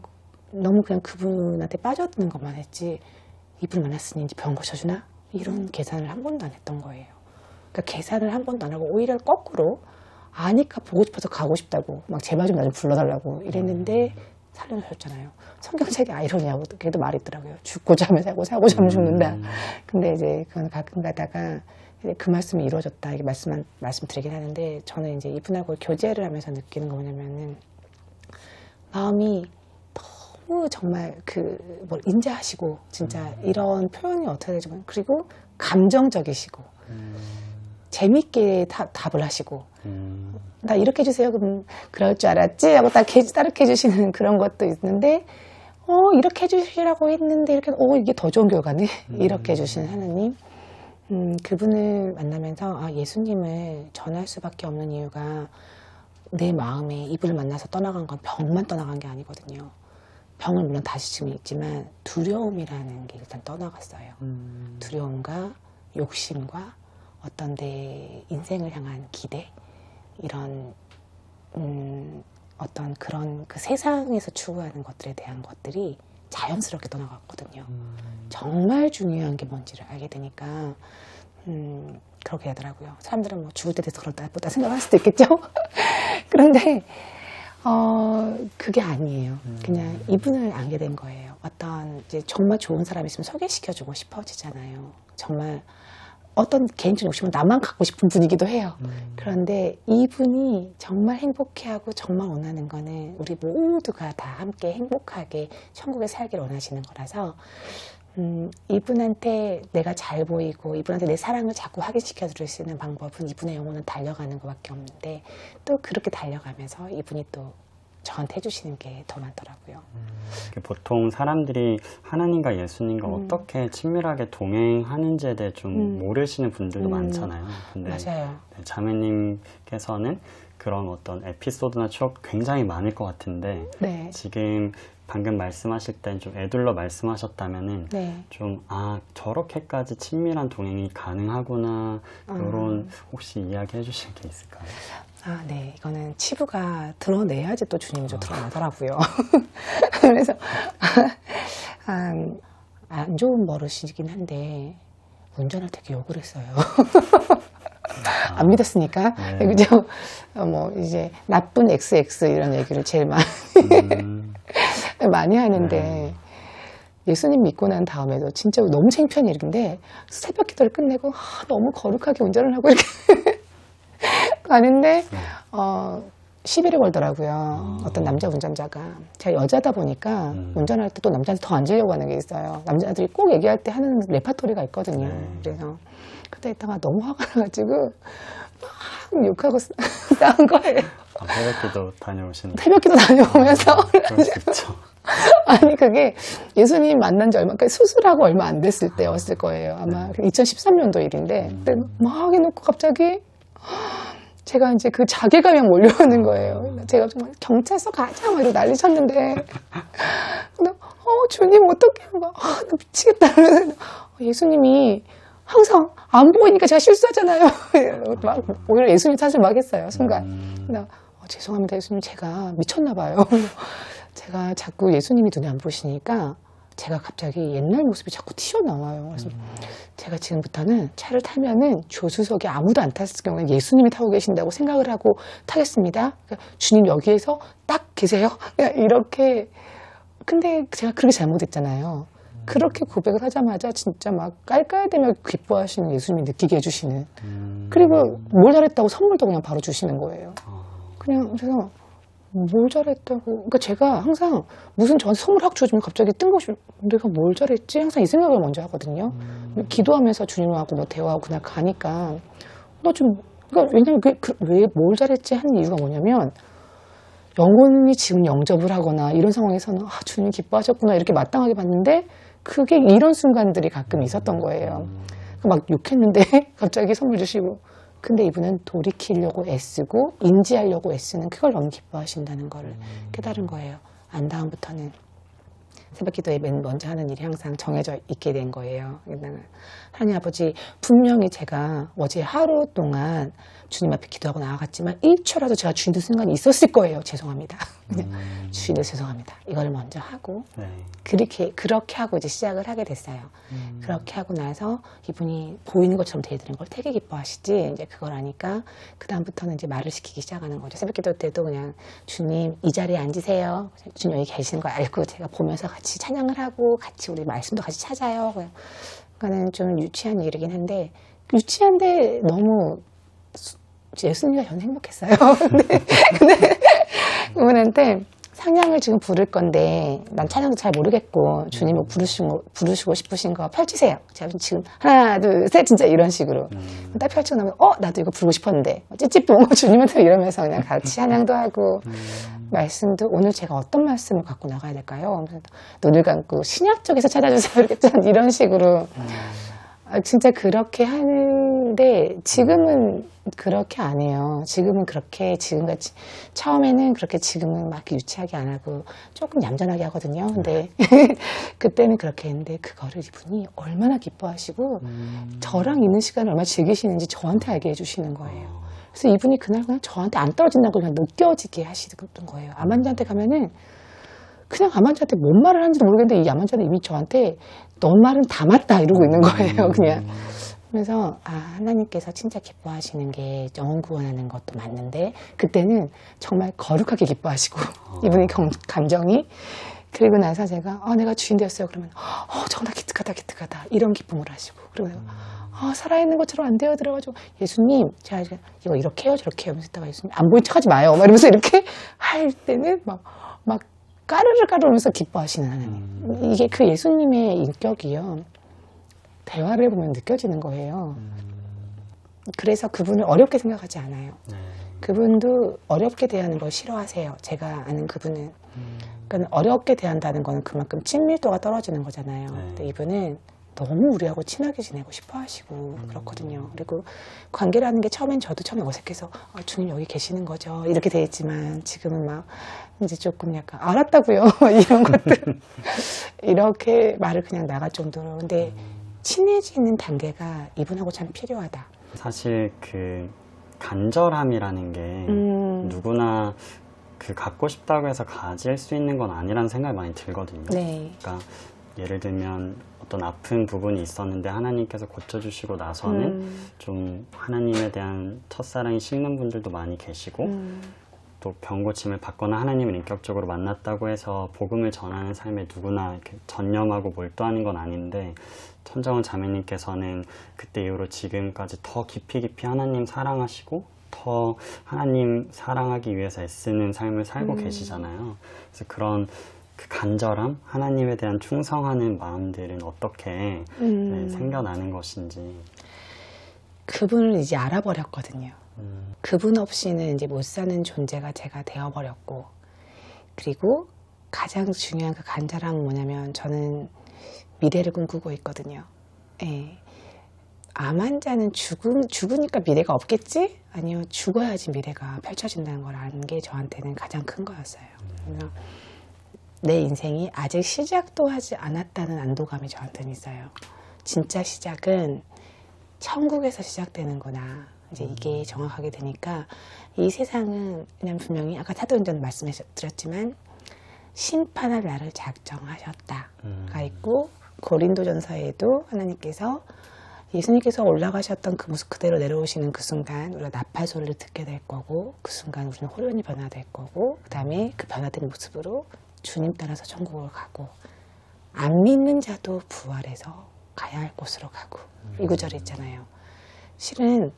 A: 너무 그냥 그분한테 빠져드는 것만 했지 이분 만났으니 이제 병 고쳐주나? 이런 계산을 한 번도 안 했던 거예요. 그러니까 계산을 한 번도 안 하고 오히려 거꾸로 아니까 보고 싶어서 가고 싶다고 막 제발 좀 나 좀 불러달라고 이랬는데 살려주셨잖아요. 성경책에 아이러니하고 걔도 말이 있더라고요. 죽고자 하면 살고 살고자 하면 죽는다. 근데 이제 그건 가끔 가다가 그 말씀이 이루어졌다 이게 말씀드리긴 하는데 저는 이제 이분하고 교제를 하면서 느끼는 거 뭐냐면은 마음이 너무 정말 뭘 인자하시고 진짜 이런 표현이 어떻게 되지 그리고 감정적이시고 재밌게 답을 하시고 나 이렇게 해주세요. 그럼 그럴 줄 알았지 하고 딱 따르게 해주시는 그런 것도 있는데 이렇게 해주시라고 했는데 이렇게 이게 더 좋은 결과네. 이렇게 해주시는 하나님 그분을 만나면서 예수님을 전할 수밖에 없는 이유가 내 마음에 이분을 만나서 떠나간 건 병만 떠나간 게 아니거든요. 병은 물론 다시 지금 있지만 두려움이라는 게 일단 떠나갔어요. 두려움과 욕심과 어떤 내 인생을 향한 기대 이런 어떤 그런 그 세상에서 추구하는 것들에 대한 것들이 자연스럽게 떠나갔거든요. 정말 중요한 게 뭔지를 알게 되니까 그렇게 되더라고요. 사람들은 뭐 죽을 때 돼서 그렇다 보다 생각할 수도 있겠죠. 그런데 그게 아니에요. 그냥 이분을 알게 된 거예요. 어떤 이제 정말 좋은 사람이 있으면 소개시켜주고 싶어지잖아요. 정말 어떤 개인적인 욕심은 나만 갖고 싶은 분이기도 해요. 그런데 이분이 정말 행복해하고 정말 원하는 거는 우리 모두가 다 함께 행복하게 천국에 살기를 원하시는 거라서 이분한테 내가 잘 보이고 이분한테 내 사랑을 자꾸 확인시켜 줄 수 있는 방법은 이분의 영혼은 달려가는 것밖에 없는데 또 그렇게 달려가면서 이분이 또 저한테 해주시는 게 더 많더라고요.
B: 보통 사람들이 하나님과 예수님과 어떻게 친밀하게 동행하는지에 대해 좀 모르시는 분들도 많잖아요. 근데
A: 맞아요.
B: 자매님께서는 그런 어떤 에피소드나 추억 굉장히 많을 것 같은데
A: 네.
B: 지금 방금 말씀하실 땐 좀 애둘러 말씀하셨다면은
A: 네.
B: 좀 저렇게까지 친밀한 동행이 가능하구나 이런 혹시 이야기 해주실 게 있을까요?
A: 네. 이거는 치부가 드러내야지 또 주님이 좀 드러나더라고요. 그래서 안 좋은 버릇이긴 한데 운전을 되게 욕을 했어요. 안 믿었으니까.
B: 네.
A: 그죠? 이제 나쁜 XX 이런 얘기를 제일 많이 하는데 예수님 믿고 난 다음에도 진짜 너무 창피한 일인데 새벽 기도를 끝내고 너무 거룩하게 운전을 하고 이렇게 가는데 시비를 걸더라고요. 어떤 남자 운전자가. 제가 여자다 보니까 운전할 때 또 남자한테 더 앉으려고 하는 게 있어요. 남자들이 꼭 얘기할 때 하는 레파토리가 있거든요. 그래서 그때 있다가 너무 화가 나가지고 막 욕하고 싸운 거예요.
B: 새벽기도 다녀오시는
A: 새벽기도 다녀오면서
B: 그럴 수 있죠.
A: 아니 그게 예수님 만난 지 그러니까 수술하고 얼마 안 됐을 때였을 거예요. 아마 2013년도 일인데 그때 막 해놓고 갑자기 제가 이제 그 자괴감이 몰려오는 거예요. 제가 정말 경찰서 가자 막 이러고 난리 쳤는데 주님 어떡해 나 미치겠다. 예수님이 항상 안 보이니까 제가 실수하잖아요. 막 오히려 예수님 탓을 막 했어요. 순간. 죄송합니다 예수님 제가 미쳤나 봐요. 제가 자꾸 예수님이 눈에 안 보시니까 제가 갑자기 옛날 모습이 자꾸 튀어나와요. 그래서 제가 지금부터는 차를 타면은 조수석에 아무도 안 탔을 경우에 예수님이 타고 계신다고 생각을 하고 타겠습니다. 그러니까 주님 여기에서 딱 계세요. 이렇게. 근데 제가 그렇게 잘못했잖아요. 그렇게 고백을 하자마자 진짜 막 깔깔대며 기뻐하시는 예수님이 느끼게 해주시는. 그리고 뭘 잘했다고 선물도 그냥 바로 주시는 거예요. 그냥 그래서 뭘 잘했다고. 그러니까 제가 항상 무슨 저한테 선물 확 주어지면 갑자기 뜬금없이 내가 뭘 잘했지? 항상 이 생각을 먼저 하거든요. 기도하면서 주님하고 뭐 대화하고 그날 가니까 그러니까 왜냐면 왜 뭘 잘했지 하는 이유가 뭐냐면 영혼이 지금 영접을 하거나 이런 상황에서는 주님 기뻐하셨구나 이렇게 마땅하게 봤는데 그게 이런 순간들이 가끔 있었던 거예요. 막 욕했는데 갑자기 선물 주시고 근데 이분은 돌이키려고 애쓰고 인지하려고 애쓰는 그걸 너무 기뻐하신다는 걸 깨달은 거예요. 다음부터는 새벽기도에 맨 먼저 하는 일이 항상 정해져 있게 된 거예요. 하나님 아버지 분명히 제가 어제 하루 동안 주님 앞에 기도하고 나아갔지만 1초라도 제가 주는 순간이 있었을 거예요. 죄송합니다. 주님 죄송합니다. 이걸 먼저 하고
B: 네.
A: 그렇게 하고 이제 시작을 하게 됐어요. 그렇게 하고 나서 이분이 보이는 것처럼 대해드리는 걸 되게 기뻐하시지 이제 그걸 아니까 그 다음부터는 이제 말을 시키기 시작하는 거죠. 새벽기도 때도 그냥 주님 이 자리에 앉으세요. 주님 여기 계시는 거 알고 제가 보면서 같이 찬양을 하고 같이 우리 말씀도 같이 찾아요. 그거는 좀 유치한 일이긴 한데 유치한데 너무 예수님과 저는 행복했어요. 근데 그분한테 상냥을 지금 부를 건데 난 찬양도 잘 모르겠고 주님 뭐 부르시고 싶으신 거 펼치세요. 제가 지금 하나 둘 셋 진짜 이런 식으로 딱 펼치고 나면 나도 이거 부르고 싶었는데 찌찌뽕 주님한테 이러면서 그냥 같이 찬양도 하고 말씀도 오늘 제가 어떤 말씀을 갖고 나가야 될까요? 눈을 감고 신약 쪽에서 찾아주세요. 이런 식으로 진짜 그렇게 하는데 지금은 그렇게 안 해요. 지금은 그렇게 지금같이 처음에는 그렇게 지금은 막 유치하게 안 하고 조금 얌전하게 하거든요. 근데 그때는 그렇게 했는데 그거를 이분이 얼마나 기뻐하시고 저랑 있는 시간을 얼마나 즐기시는지 저한테 알게 해주시는 거예요. 그래서 이분이 그날 그냥 저한테 안 떨어진다는 걸 그냥 느껴지게 하시던 거예요. 암환자한테 가면은 그냥 암환자한테 뭔 말을 하는지도 모르겠는데 이 암환자는 이미 저한테 너 말은 다 맞다 이러고 있는 거예요. 그냥. 그래서 하나님께서 진짜 기뻐하시는 게 영혼 구원하는 것도 맞는데 그때는 정말 거룩하게 기뻐하시고 이분의 감정이 그리고 나서 제가 내가 주인 되었어요. 그러면 정말 기특하다 이런 기쁨을 하시고 그리고 내가 살아있는 것처럼 안 되어들어가지고 예수님 제가 이거 이렇게 해요 저렇게 해요 하면서 예수님 안 보인 척하지 마요 막 이러면서 이렇게 할 때는 막 까르르면서 기뻐하시는 하나님. 이게 그 예수님의 인격이요. 대화를 해보면 느껴지는 거예요. 그래서 그분을 어렵게 생각하지 않아요. 그분도 어렵게 대하는 걸 싫어하세요. 제가 아는 그분은. 그러니까 어렵게 대한다는 거는 그만큼 친밀도가 떨어지는 거잖아요. 근데 이분은 너무 우리하고 친하게 지내고 싶어 하시고 그렇거든요. 그리고 관계라는 게 처음에 어색해서 주님 여기 계시는 거죠. 이렇게 돼 있지만 지금은 막 이제 조금 약간 알았다고요. 이런 것들. 이렇게 말을 그냥 나갈 정도로. 근데 친해지는 단계가 이분하고 참 필요하다.
B: 사실 그 간절함이라는 게 누구나 그 갖고 싶다고 해서 가질 수 있는 건 아니라는 생각이 많이 들거든요.
A: 네.
B: 그러니까 예를 들면 어떤 아픈 부분이 있었는데 하나님께서 고쳐주시고 나서는 좀 하나님에 대한 첫사랑이 식는 분들도 많이 계시고 또 병고침을 받거나 하나님을 인격적으로 만났다고 해서 복음을 전하는 삶에 누구나 이렇게 전념하고 몰두하는 건 아닌데 천정은 자매님께서는 그때 이후로 지금까지 더 깊이 하나님 사랑하시고 더 하나님 사랑하기 위해서 애쓰는 삶을 살고 계시잖아요. 그래서 그런 그 간절함, 하나님에 대한 충성하는 마음들은 어떻게 생겨나는 것인지.
A: 그분을 이제 알아버렸거든요. 그분 없이는 이제 못 사는 존재가 제가 되어버렸고, 그리고 가장 중요한 그 간절함은 뭐냐면 저는 미래를 꿈꾸고 있거든요. 예. 암 환자는 죽으니까 미래가 없겠지? 아니요, 죽어야지 미래가 펼쳐진다는 걸 아는 게 저한테는 가장 큰 거였어요. 그래서 내 인생이 아직 시작도 하지 않았다는 안도감이 저한테는 있어요. 진짜 시작은 천국에서 시작되는구나. 이제 이게 정확하게 되니까 이 세상은 그냥 분명히 아까 사도행전 말씀드렸지만 심판할 날을 작정하셨다가 있고 고린도전서에도 하나님께서 예수님께서 올라가셨던 그 모습 그대로 내려오시는 그 순간 우리가 나팔 소리를 듣게 될 거고 그 순간 우리는 호련히 변화될 거고 그 다음에 그 변화된 모습으로 주님 따라서 천국을 가고 안 믿는 자도 부활해서 가야 할 곳으로 가고 이 구절이 있잖아요. 실은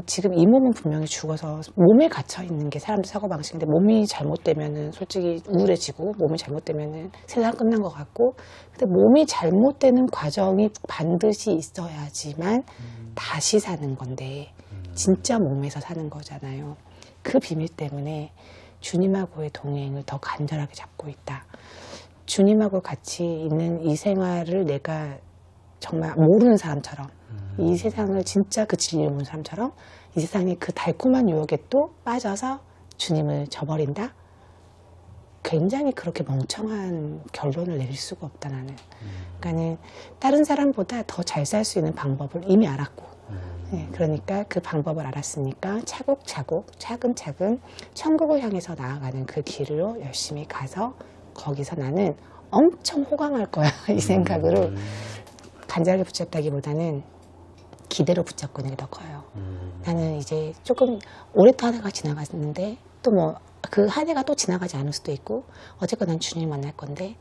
A: 지금 이 몸은 분명히 죽어서 몸에 갇혀 있는 게 사람들 사고방식인데 몸이 잘못되면은 솔직히 우울해지고 몸이 잘못되면은 세상 끝난 것 같고 근데 몸이 잘못되는 과정이 반드시 있어야지만 다시 사는 건데 진짜 몸에서 사는 거잖아요. 그 비밀 때문에 주님하고의 동행을 더 간절하게 잡고 있다. 주님하고 같이 있는 이 생활을 내가 정말 모르는 사람처럼 이 세상을 진짜 그 진리를 모르는 사람처럼 이 세상의 그 달콤한 유혹에 또 빠져서 주님을 저버린다? 굉장히 그렇게 멍청한 결론을 내릴 수가 없다 나는. 그러니까는 다른 사람보다 더 잘 살 수 있는 방법을 이미 알았고 네, 그러니까 그 방법을 알았으니까 차곡차곡 차근차근 천국을 향해서 나아가는 그 길로 열심히 가서 거기서 나는 엄청 호강할 거야 이 생각으로 간절하게 붙잡다기보다는 기대로 붙잡고 있는 게 더 커요. 나는 이제 조금 올해 또 한 해가 지나갔는데 또 뭐 그 한 해가 또 지나가지 않을 수도 있고 어쨌건 난 주님을 만날 건데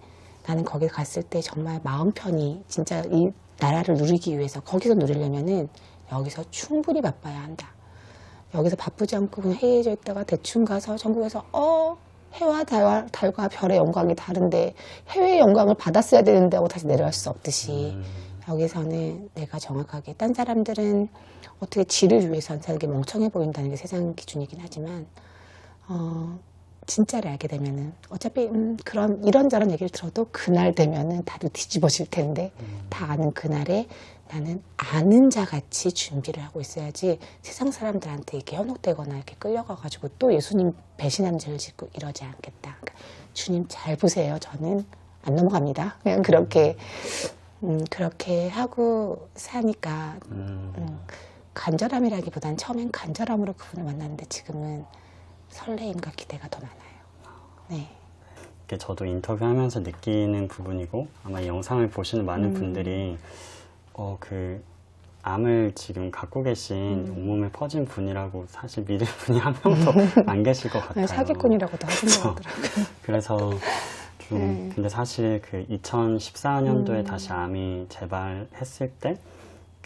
A: 나는 거기 갔을 때 정말 마음 편히 진짜 이 나라를 누리기 위해서 거기서 누리려면은 여기서 충분히 바빠야 한다. 여기서 바쁘지 않고 그냥 해이해져 있다가 대충 가서 전국에서 해와 달과 별의 영광이 다른데 해외의 영광을 받았어야 되는데 하고 다시 내려갈 수 없듯이 여기서는 내가 정확하게 딴 사람들은 어떻게 지를 위해서 안 사는 게 멍청해 보인다는 게 세상 기준이긴 하지만 진짜를 알게 되면은 어차피 그런 이런저런 얘기를 들어도 그날 되면은 다들 뒤집어질 텐데 다 아는 그날에 나는 아는 자같이 준비를 하고 있어야지 세상 사람들한테 이렇게 현혹되거나 이렇게 끌려가가지고 또 예수님 배신하는 죄를 짓고 이러지 않겠다. 그러니까 주님 잘 보세요. 저는 안 넘어갑니다. 그냥 그렇게 하고 사니까 간절함이라기보단 처음엔 간절함으로 그분을 만났는데 지금은 설레임과 기대가 더 많아요. 네.
B: 이게 저도 인터뷰하면서 느끼는 부분이고 아마 이 영상을 보시는 많은 분들이 그 암을 지금 갖고 계신 온몸에 퍼진 분이라고 사실 믿을 분이 한 명도 안 계실 것 같아요.
A: 사기꾼이라고도 하시더라고요.
B: 그래서 좀 근데 사실 그 2014년도에 다시 암이 재발했을 때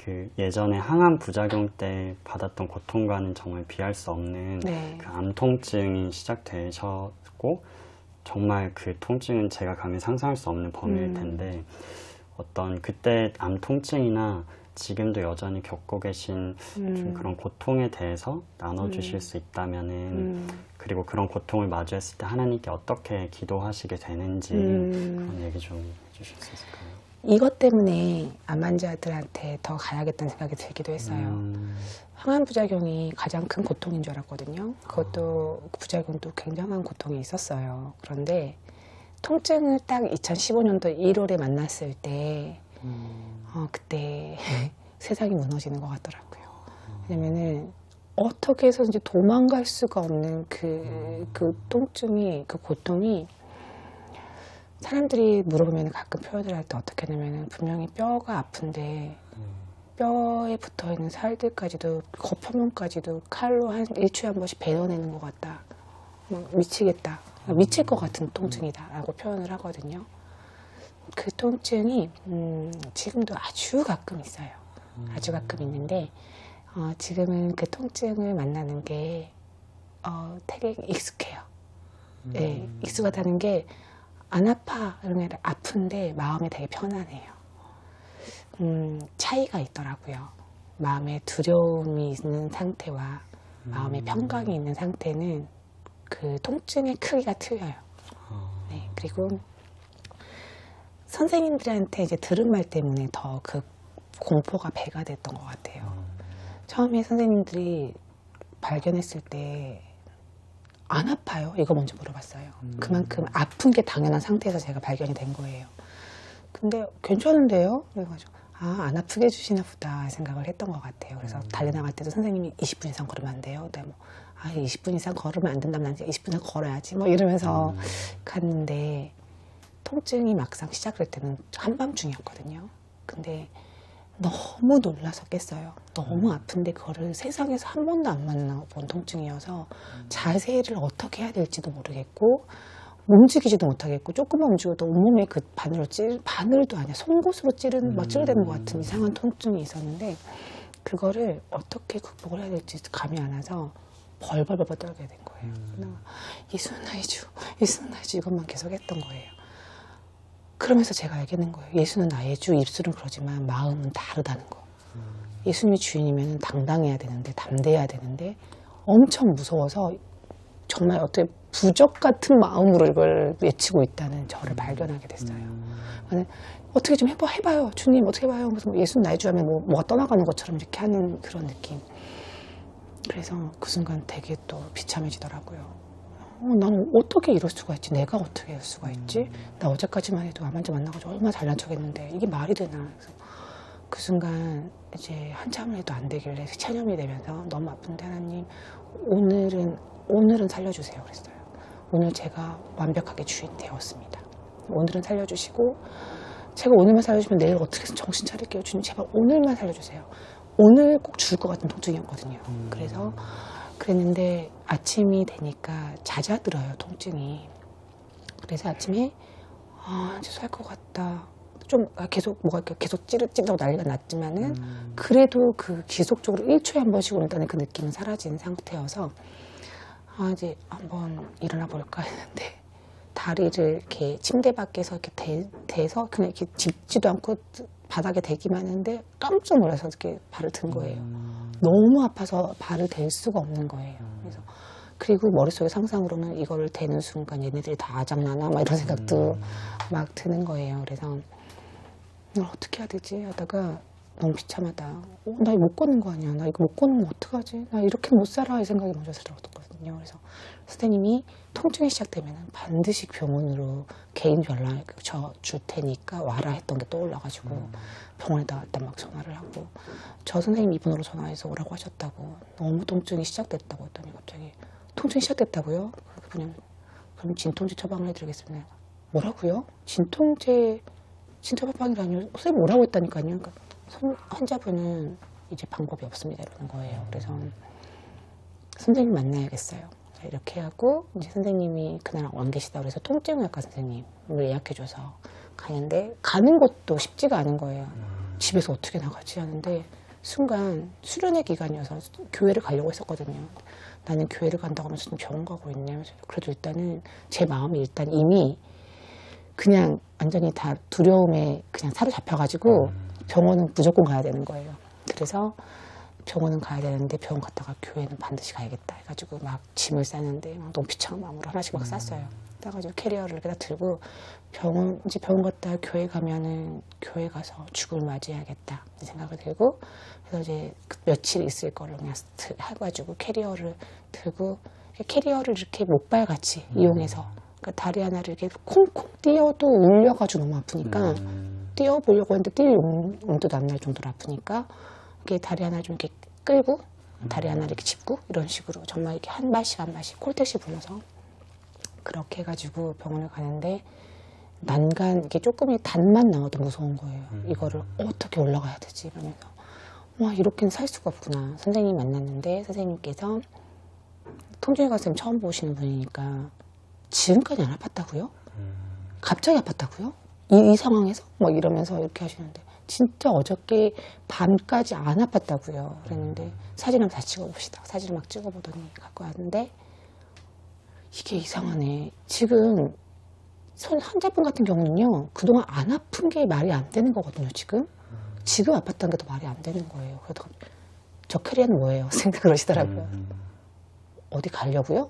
B: 그 예전에 항암 부작용 때 받았던 고통과는 정말 비할 수 없는
A: 네.
B: 그 암 통증이 시작되셨고 정말 그 통증은 제가 감히 상상할 수 없는 범위일 텐데 어떤 그때 암 통증이나 지금도 여전히 겪고 계신 좀 그런 고통에 대해서 나눠주실 수 있다면은 그리고 그런 고통을 마주했을 때 하나님께 어떻게 기도하시게 되는지 그런 얘기 좀 해주실 수 있을까요?
A: 이것 때문에 암 환자들한테 더 가야겠다는 생각이 들기도 했어요. 항암 부작용이 가장 큰 고통인 줄 알았거든요. 그것도 부작용도 굉장한 고통이 있었어요. 그런데 통증을 딱 2015년도 1월에 만났을 때 그때 세상이 무너지는 것 같더라고요. 왜냐면은 어떻게 해서든지 도망갈 수가 없는 그 통증이, 그 고통이 사람들이 물어보면 가끔 표현을 할 때 어떻게 하냐면은 분명히 뼈가 아픈데 뼈에 붙어있는 살들까지도 겉표면까지도 칼로 한 일주일에 한 번씩 베어내는 것 같다. 막 미치겠다. 미칠 것 같은 통증이다 라고 표현을 하거든요. 그 통증이 지금도 아주 가끔 있어요. 아주 가끔 있는데 지금은 그 통증을 만나는 게 되게 익숙해요. 네, 익숙하다는 게 안 아파 이런 게 아픈데 마음이 되게 편안해요. 차이가 있더라고요. 마음에 두려움이 있는 상태와 마음에 평강이 있는 상태는 그 통증의 크기가 틀려요. 네, 그리고 선생님들한테 이제 들은 말 때문에 더 그 공포가 배가 됐던 것 같아요. 처음에 선생님들이 발견했을 때 안 아파요? 이거 먼저 물어봤어요. 그만큼 아픈 게 당연한 상태에서 제가 발견이 된 거예요. 근데 괜찮은데요? 그래가지고 안 아프게 해주시나 보다 생각을 했던 것 같아요. 그래서 달려나갈 때도 선생님이 20분 이상 걸으면 안 돼요. 근데 20분 이상 걸으면 안 된다면 20분 이상 걸어야지 이러면서 갔는데 통증이 막상 시작할 때는 한밤중이었거든요. 근데 너무 놀라서 깼어요. 너무 아픈데 그거를 세상에서 한 번도 안 만나본 통증이어서 자세를 어떻게 해야 될지도 모르겠고 움직이지도 못하겠고 조금만 움직여도 온몸에 그 바늘도 아니야 송곳으로 찌르는 것 같은 이상한 통증이 있었는데 그거를 어떻게 극복을 해야 될지 감이 안 와서 벌벌벌 떨게 된 거예요. 예수는 나의 주, 예수는 나의 주 이것만 계속 했던 거예요. 그러면서 제가 알게 된 거예요. 예수는 나의 주, 입술은 그러지만 마음은 다르다는 거. 예수님이 주인이면 당당해야 되는데, 담대해야 되는데 엄청 무서워서 정말 어떻게 부적 같은 마음으로 이걸 외치고 있다는 저를 발견하게 됐어요. 어떻게 좀 해봐요. 주님 어떻게 해봐요. 그래서 예수는 나의 주 하면 뭐가 떠나가는 것처럼 이렇게 하는 그런 느낌. 그래서 그 순간 되게 또 비참해지더라고요. 나는 어떻게 이럴 수가 있지? 내가 어떻게 이럴 수가 있지? 나 어제까지만 해도 아만저 만나가지고 얼마나 잘난 척했는데 이게 말이 되나? 그래서 그 순간 이제 한참을 해도 안 되길래 체념이 되면서 너무 아픈데 하나님 오늘은 살려주세요 그랬어요. 오늘 제가 완벽하게 주인 되었습니다. 오늘은 살려주시고 제가 오늘만 살려주면 내일 어떻게 해서 정신 차릴게요. 주님 제발 오늘만 살려주세요. 오늘 꼭 죽을 것 같은 통증이었거든요. 그래서 그랬는데 아침이 되니까 잦아들어요 통증이. 그래서 아침에 이제 살 것 같다. 좀 계속 뭐가 계속 찌릿찌릿하고 난리가 났지만은 그래도 그 지속적으로 1초에 한 번씩 온다는 그 느낌은 사라진 상태여서 이제 한번 일어나 볼까 했는데 다리를 이렇게 침대 밖에서 이렇게 대서 그냥 이렇게 짚지도 않고 바닥에 대기만 했는데 깜짝 놀라서 이렇게 발을 든 거예요. 너무 아파서 발을 댈 수가 없는 거예요. 그리고 머릿속에 상상으로는 이거를 대는 순간 얘네들이 다 아작나나 막 이런 생각도 막 드는 거예요. 그래서 이걸 어떻게 해야 되지 하다가 너무 비참하다. 나 이거 못 걷는 거 아니야. 나 이거 못 걷는 거 어떡하지? 나 이렇게 못 살아. 이 생각이 먼저 들었거든요. 그래서 선생님이 통증이 시작되면 반드시 병원으로 개인 연락 줄 테니까 와라 했던 게 떠올라가지고 병원에다 일단 막 전화를 하고 저 선생님 이분으로 전화해서 오라고 하셨다고 너무 통증이 시작됐다고 했더니 갑자기 통증이 시작됐다고요? 그분이 그럼 진통제 처방을 해드리겠습니다. 뭐라고요? 진통제 처방이라뇨? 선생님 오라고 했다니까요. 그러니까 환자분은 이제 방법이 없습니다 이러는 거예요. 그래서 선생님 만나야겠어요. 이렇게 하고 이제 선생님이 그날 안 계시다 그래서 통증의학과 선생님을 예약해줘서 가는데 가는 것도 쉽지가 않은 거예요. 집에서 어떻게 나가지 하는데 순간 수련회 기간이어서 교회를 가려고 했었거든요. 나는 교회를 간다고 하면서 좀 병원 가고 있네. 그래도 일단은 제 마음이 일단 이미 그냥 완전히 다 두려움에 그냥 사로잡혀가지고 병원은 무조건 가야 되는 거예요. 그래서 병원은 가야 되는데 병원 갔다가 교회는 반드시 가야겠다 해가지고 막 짐을 싸는데 막 너무 비참한 마음으로 하나씩 막 쌌어요. 싸가지고 캐리어를 이렇게 다 들고 이제 병원 갔다 교회 가면은 교회 가서 죽을 맞이해야겠다 이 생각을 들고 그래서 이제 며칠 있을 거를 그냥 해가지고 캐리어를 들고 캐리어를 이렇게 목발같이 이용해서 그러니까 다리 하나를 이렇게 콩콩 띄어도 울려가지고 너무 아프니까 띄어보려고 했는데 뛸 용도도 안 날 정도로 아프니까 이렇게 다리 하나를 좀 이렇게 끌고 다리 하나를 이렇게 짚고 이런 식으로 정말 이렇게 한 발씩 콜택시 불러서 그렇게 해가지고 병원을 가는데 난간 이게 조금의 단만 나와도 무서운 거예요. 이거를 어떻게 올라가야 되지 이러면서 와 이렇게는 살 수가 없구나. 선생님 만났는데 선생님께서 통증외과 선생님 처음 보시는 분이니까 지금까지 안 아팠다고요? 갑자기 아팠다고요? 이 상황에서? 막 이러면서 이렇게 하시는데 진짜 어저께 밤까지 안 아팠다고요. 그랬는데 사진 한번 다시 찍어봅시다. 사진을 막 찍어보더니 갖고 왔는데 이게 이상하네. 지금 환자분 같은 경우는요. 그동안 안 아픈 게 말이 안 되는 거거든요. 지금 아팠다는 게 더 말이 안 되는 거예요. 그래서 저 캐리어는 뭐예요? 생각 그러시더라고요. 어디 가려고요?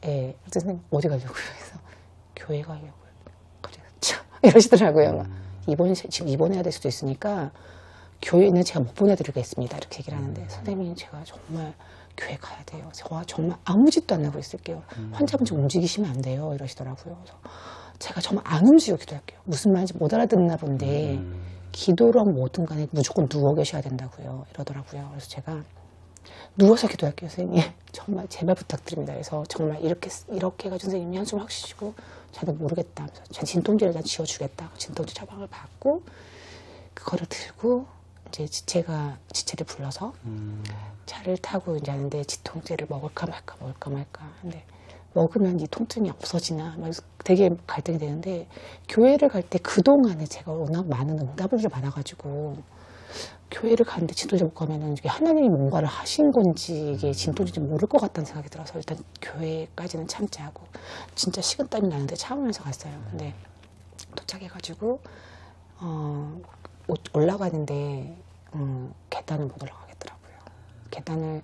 A: 예. 선생님 어디 가려고요? 그래서 교회 가려고요. 그래서 참 이러시더라고요. 지금 입원해야 될 수도 있으니까 교회는 제가 못 보내드리겠습니다. 이렇게 얘기를 하는데 선생님이 제가 정말 교회 가야 돼요. 저 정말 아무 짓도 안 하고 있을게요. 환자분 좀 움직이시면 안 돼요. 이러시더라고요. 그래서 제가 정말 안 움직이고 기도할게요. 무슨 말인지 못 알아듣나 본데 기도로 뭐든 간에 무조건 누워 계셔야 된다고요. 이러더라고요. 그래서 제가 누워서 기도할게요. 선생님 정말 제발 부탁드립니다. 그래서 정말 이렇게 해가지고 선생님이 한숨을 확 쉬시고 자도 모르겠다 하면서 진통제를 다 지어주겠다. 진통제 처방을 받고 그거를 들고 이제 지체를 불러서 차를 타고 이제 하는데 진통제를 먹을까 말까 근데 먹으면 이 통증이 없어지나 되게 갈등이 되는데 교회를 갈 때 그동안에 제가 워낙 많은 응답을 받아가지고 교회를 가는데 진도제 못 가면은 이게 하나님이 뭔가를 하신 건지 이게 진도인지 모를 것 같다는 생각이 들어서 일단 교회까지는 참지 하고 진짜 식은땀이 나는데 참으면서 갔어요. 근데 도착해가지고 올라가는데 계단을 못 올라가겠더라고요. 계단을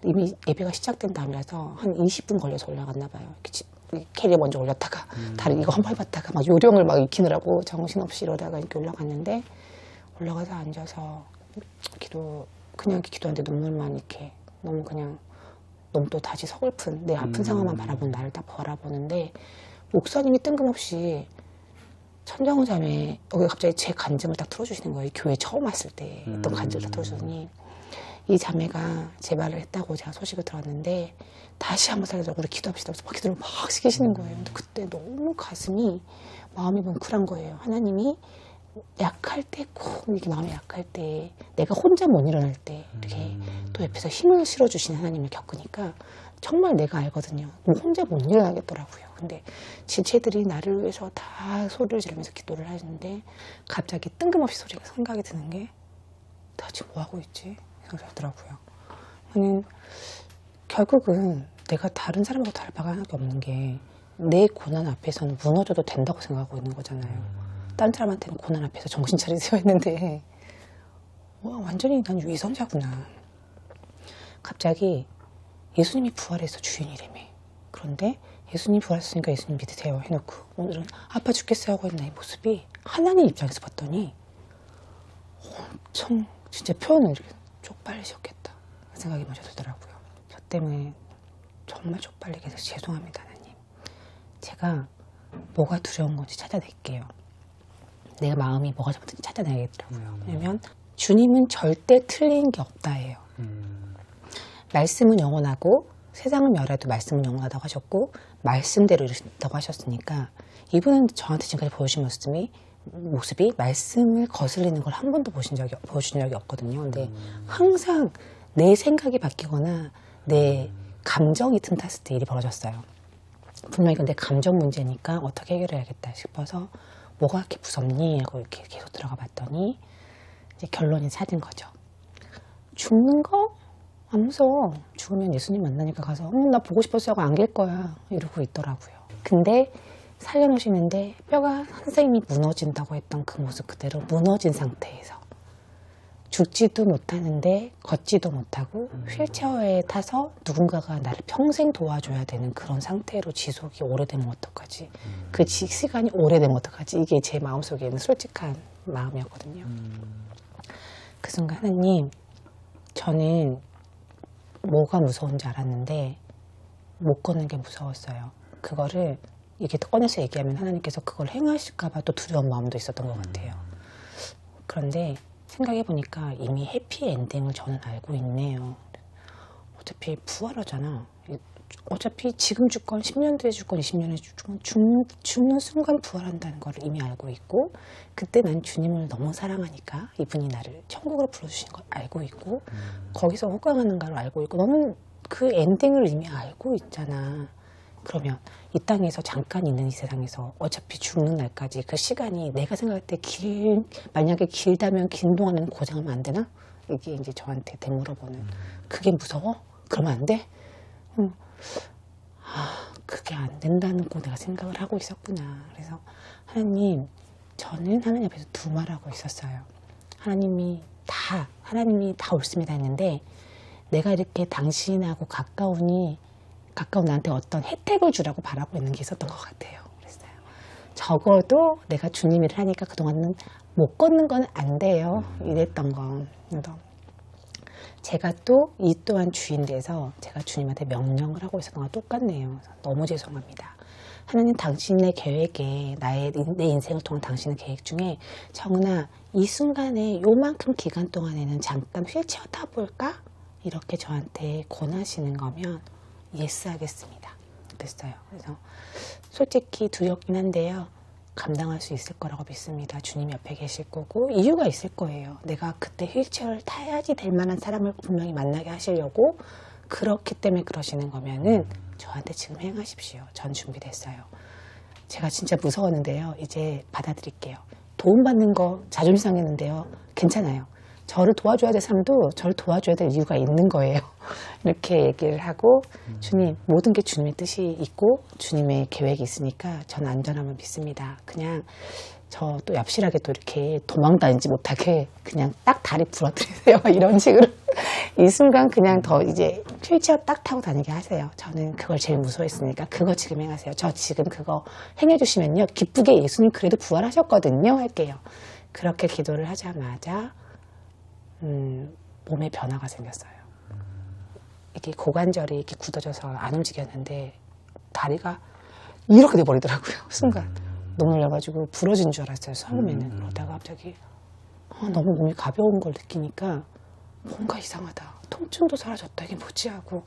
A: 이미 예배가 시작된 다음이라서 한 20분 걸려서 올라갔나 봐요. 캐리어 먼저 올렸다가 다른 이거 한번 해봤다가 막 요령을 막 익히느라고 정신없이 이러다가 이렇게 올라갔는데 올라가서 앉아서 그냥 기도하는데 눈물만 이렇게 너무 또 다시 서글픈 내 아픈 상황만 바라보는 나를 딱 바라보는데 목사님이 뜬금없이 천정훈 자매 여기 갑자기 제 간증을 딱 틀어주시는 거예요. 교회 처음 왔을 때 했던 간증을 딱 틀어주더니 이 자매가 재발을 했다고 제가 소식을 들었는데 다시 한번 살려서 우리 기도합시다. 막 기도를 막 시키시는 거예요. 근데 그때 너무 마음이 뭉클한 거예요. 하나님이 약할 때 꼭 이렇게 마음이 약할 때 내가 혼자 못 일어날 때 이렇게 또 옆에서 힘을 실어주시는 하나님을 겪으니까 정말 내가 알거든요. 혼자 못 일어나겠더라고요. 근데 지체들이 나를 위해서 다 소리를 지르면서 기도를 하는데 갑자기 뜬금없이 생각이 드는 게 나 지금 뭐 하고 있지? 생각이 들더라고요. 저는 결국은 내가 다른 사람하고 다를 바가 하나도 없는 게 내 고난 앞에서는 무너져도 된다고 생각하고 있는 거잖아요. 다른 사람한테는 고난 앞에서 정신 차리세요 했는데 와 완전히 난 위선자구나. 갑자기 예수님이 부활해서 주인이라며. 그런데 예수님 부활했으니까 예수님 믿으세요 해놓고 오늘은 아파 죽겠어요 하고 있는 이 모습이 하나님 입장에서 봤더니 엄청 진짜 표현을 이렇게 쪽팔리셨겠다 생각이 먼저 들더라고요. 저 때문에 정말 쪽팔리게 해서 죄송합니다 하나님. 제가 뭐가 두려운 건지 찾아낼게요. 내가 마음이 뭐가 잘못된지 찾아내야겠더라고요. 왜냐면 주님은 절대 틀린 게 없다예요. 말씀은 영원하고 세상을 멸해도 말씀은 영원하다고 하셨고 말씀대로 이루신다고 하셨으니까 이분은 저한테 지금까지 보여주신 모습이 말씀을 거슬리는 걸 한 번도 보여준 적이 없거든요. 근데 항상 내 생각이 바뀌거나 내 감정이 틈탔을 때 일이 벌어졌어요. 분명히 이건 내 감정 문제니까 어떻게 해결해야겠다 싶어서 뭐가 그렇게 무섭니? 하고 이렇게 계속 들어가 봤더니 이제 결론이 찾은 거죠. 죽는 거? 안 무서워. 죽으면 예수님 만나니까 가서 나 보고 싶었어 하고 안길 거야. 이러고 있더라고요. 근데 살려놓으시는데 뼈가 선생님이 무너진다고 했던 그 모습 그대로 무너진 상태에서 죽지도 못하는데 걷지도 못하고 휠체어에 타서 누군가가 나를 평생 도와줘야 되는 그런 상태로 지속이 오래되면 어떡하지? 그 시간이 오래되면 어떡하지? 이게 제 마음속에 있는 솔직한 마음이었거든요. 그 순간 하나님, 저는 뭐가 무서운지 알았는데 못 걷는 게 무서웠어요. 그거를 이게 꺼내서 얘기하면 하나님께서 그걸 행하실까 봐 또 두려운 마음도 있었던 것 같아요. 그런데 생각해보니까 이미 해피엔딩을 저는 알고 있네요. 어차피 부활하잖아. 어차피 지금 죽건 10년 뒤에 죽건 20년 뒤에 죽는 순간 부활한다는 걸 이미 알고 있고 그때 난 주님을 너무 사랑하니까 이분이 나를 천국으로 불러주신 걸 알고 있고 거기서 호강하는 걸 알고 있고 너는 그 엔딩을 이미 알고 있잖아. 그러면 이 땅에서 잠깐 있는 이 세상에서 어차피 죽는 날까지 그 시간이 내가 생각할 때 만약에 길다면 긴 동안은 고생하면 안 되나? 이게 이제 저한테 되물어보는 그게 무서워? 그러면 안 돼? 그게 안 된다는 거 내가 생각을 하고 있었구나. 그래서 하나님, 저는 하나님 앞에서 두 말하고 있었어요. 하나님이 다 옳습니다 했는데 내가 이렇게 당신하고 가까운 나한테 어떤 혜택을 주라고 바라고 있는 게 있었던 것 같아요. 그랬어요. 적어도 내가 주님 일을 하니까 그동안은 못 걷는 건 안 돼요. 이랬던 거. 그래서 제가 또 이 또한 주인 돼서 제가 주님한테 명령을 하고 있었던 거랑 똑같네요. 너무 죄송합니다. 하나님 당신의 계획에 내 인생을 통한 당신의 계획 중에 정은아 이 순간에 요만큼 기간 동안에는 잠깐 휠체어 타볼까? 이렇게 저한테 권하시는 거면 예스 하겠습니다. 그랬어요. 그래서 솔직히 두렵긴 한데요. 감당할 수 있을 거라고 믿습니다. 주님 옆에 계실 거고 이유가 있을 거예요. 내가 그때 휠체어를 타야지 될 만한 사람을 분명히 만나게 하시려고 그렇기 때문에 그러시는 거면은 저한테 지금 행하십시오. 전 준비됐어요. 제가 진짜 무서웠는데요. 이제 받아들일게요. 도움받는 거 자존심 상했는데요. 괜찮아요. 저를 도와줘야 될 사람도 저를 도와줘야 될 이유가 있는 거예요. 이렇게 얘기를 하고 주님, 모든 게 주님의 뜻이 있고 주님의 계획이 있으니까 저는 안전함을 믿습니다. 그냥 저 또 얍실하게 또 이렇게 도망다니지 못하게 그냥 딱 다리 부러뜨리세요. 이런 식으로 이 순간 그냥 더 이제 휠체어 딱 타고 다니게 하세요. 저는 그걸 제일 무서워했으니까 그거 지금 행하세요. 저 지금 그거 행해주시면요, 기쁘게 예수님 그래도 부활하셨거든요 할게요. 그렇게 기도를 하자마자 몸에 변화가 생겼어요. 이게 고관절이 이렇게 굳어져서 안 움직였는데 다리가 이렇게 돼버리더라고요. 순간 너무 놀라가지고 부러진 줄 알았어요. 처음에는. 그러다가 갑자기 너무 몸이 가벼운 걸 느끼니까 뭔가 이상하다. 통증도 사라졌다. 이게 뭐지? 하고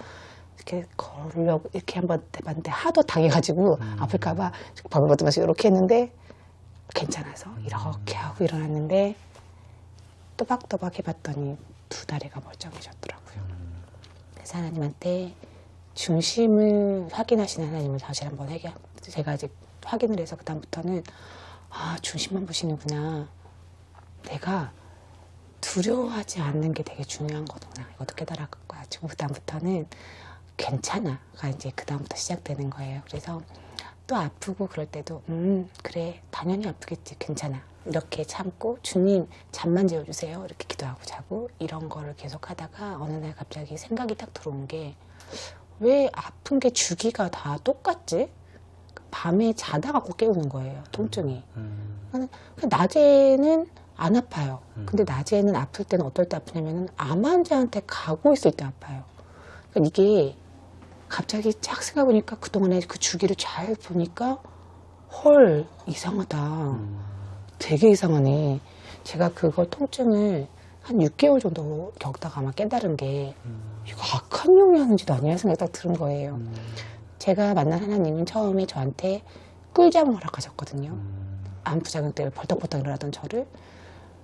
A: 이렇게 걸으려고 이렇게 한번 해봤는데 하도 당해가지고 아플까봐 밥을 먹으면서 이렇게 했는데 괜찮아서 이렇게 하고 일어났는데 또박또박 해봤더니 두 다리가 멀쩡해졌더라고요. 그래서 하나님한테 중심을 확인하시는 하나님을 다시 한번 제가 이제 확인을 해서 그다음부터는 중심만 보시는구나. 내가 두려워하지 않는 게 되게 중요한 거구나. 이것도 깨달아가지고 그다음부터는 괜찮아가 이제 그다음부터 시작되는 거예요. 그래서 또 아프고 그럴 때도 그래 당연히 아프겠지 괜찮아 이렇게 참고 주님 잠만 재워주세요 이렇게 기도하고 자고 이런 거를 계속 하다가 어느 날 갑자기 생각이 딱 들어온 게 왜 아픈 게 주기가 다 똑같지? 밤에 자다가 꼭 깨우는 거예요 통증이. 낮에는 안 아파요. 근데 낮에는 아플 때는 어떨 때 아프냐면은 암 환자한테 가고 있을 때 아파요. 그러니까 이게 갑자기 쫙 생각해보니까 그동안에 그 주기를 잘 보니까 헐 이상하다. 되게 이상하네. 제가 그걸 통증을 한 6개월 정도 겪다가 아마 깨달은 게 이거 악한 영이 하는지도 아니야 생각이 딱 드는 거예요. 제가 만난 하나님은 처음에 저한테 꿀잠을 허락하셨거든요. 암 부작용 때문에 벌떡벌떡 일어나던 저를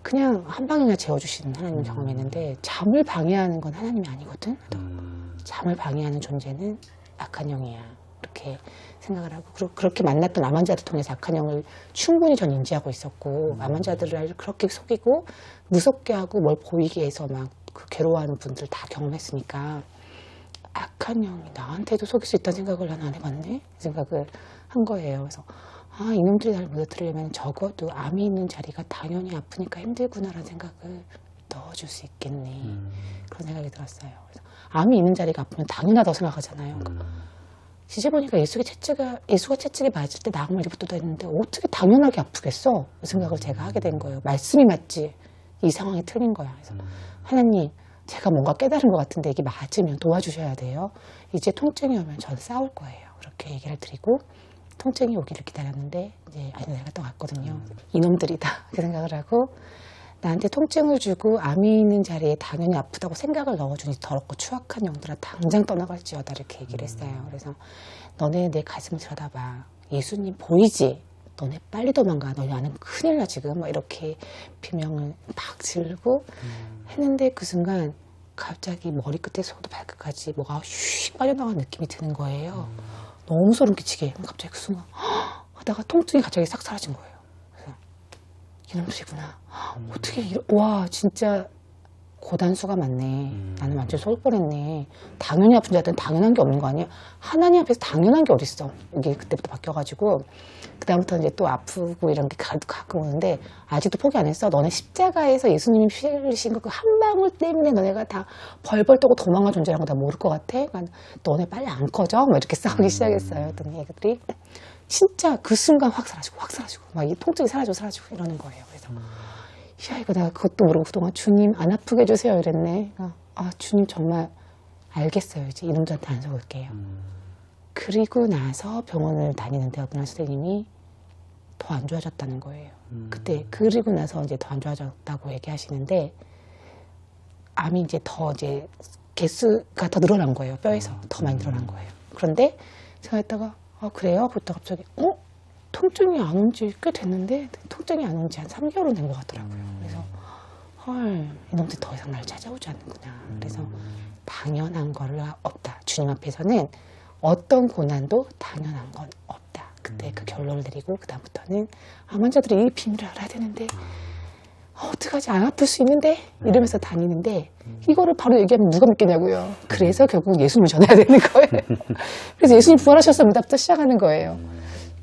A: 그냥 한 방이나 재워주시는 하나님 경험했는데 잠을 방해하는 건 하나님이 아니거든. 잠을 방해하는 존재는 악한 영이야. 이렇게 생각을 하고 그렇게 만났던 암 환자들 통해서 악한 영을 충분히 전 인지하고 있었고 암 환자들을 그렇게 속이고 무섭게 하고 뭘 보이게 해서 막 그 괴로워하는 분들 다 경험했으니까 악한 영이 나한테도 속일 수 있다는 생각을 난 안 해봤네 이 생각을 한 거예요. 그래서 이놈들이 날 무너뜨리려면 적어도 암이 있는 자리가 당연히 아프니까 힘들구나라는 생각을 넣어줄 수 있겠네 그런 생각이 들었어요. 그래서 암이 있는 자리가 아프면 당연하다고 생각하잖아요. 시제 보니까 예수가 채찍에 맞을 때 나무를 입었다 했는데 어떻게 당연하게 아프겠어? 그 생각을 제가 하게 된 거예요. 말씀이 맞지 이 상황이 틀린 거야. 그래서 하나님 제가 뭔가 깨달은 것 같은데 이게 맞으면 도와주셔야 돼요. 이제 통증이 오면 전 싸울 거예요. 그렇게 얘기를 드리고 통증이 오기를 기다렸는데 이제 내가 또 갔거든요. 이놈들이다 그 생각을 하고 나한테 통증을 주고 암이 있는 자리에 당연히 아프다고 생각을 넣어주니 더럽고 추악한 영들아 당장 떠나갈지어다 이렇게 얘기를 했어요. 그래서 너네 내 가슴을 들여다봐. 예수님 보이지? 너네 빨리 도망가. 너네 안은 큰일 나 지금. 막 이렇게 비명을 막 지르고 했는데 그 순간 갑자기 머리끝에서부터 발끝까지 뭐가 휙 빠져나간 느낌이 드는 거예요. 너무 소름 끼치게. 갑자기 그 순간 하다가 통증이 갑자기 싹 사라진 거예요. 그래서 이놈들이구나. 어떻게 와 진짜 고단수가 많네. 나는 완전 쏠 뻔했네. 당연히 아픈 자들은 당연한 게 없는 거 아니야? 하나님 앞에서 당연한 게 어딨어. 이게 그때부터 바뀌어가지고 그다음부터 이제 또 아프고 이런 게 가끔 오는데 아직도 포기 안 했어. 너네 십자가에서 예수님이 피 흘리신 그 한 방울 때문에 너네가 다 벌벌 떠고 도망갈 존재라는 거 다 모를 것 같아? 그러니까 너네 빨리 안 꺼져? 막 이렇게 싸우기 시작했어요. 어떤 얘기들이 진짜 그 순간 확 사라지고 막 이 통증이 사라지고 이러는 거예요. 그래서 야 이거 내가 그것도 모르고 그동안 주님 안 아프게 해주세요 이랬네. 주님 정말 알겠어요. 이제 이놈들한테 안 속을게요. 그리고 나서 병원을 다니는데 어떤 선생님이 더 안 좋아졌다는 거예요. 그때 그리고 나서 이제 더 안 좋아졌다고 얘기하시는데 암이 이제 더 이제 개수가 더 늘어난 거예요. 뼈에서 더 많이 늘어난 거예요. 그런데 생각했다가 그래요? 그랬다 갑자기 통증이 안 온 지 꽤 됐는데 통증이 안 온 지 한 3개월은 된 것 같더라고요. 그래서 헐 이놈들 더 이상 날 찾아오지 않는구나. 그래서 당연한 거를 없다. 주님 앞에서는 어떤 고난도 당연한 건 없다. 그때 그 결론을 내리고 그 다음부터는 암 환자들이 이 비밀을 알아야 되는데 어떡하지, 안 아플 수 있는데? 이러면서 다니는데, 이거를 바로 얘기하면 누가 믿겠냐고요. 그래서 결국 예수님을 전해야 되는 거예요. 그래서 예수님 부활하셨습니다부터 시작하는 거예요.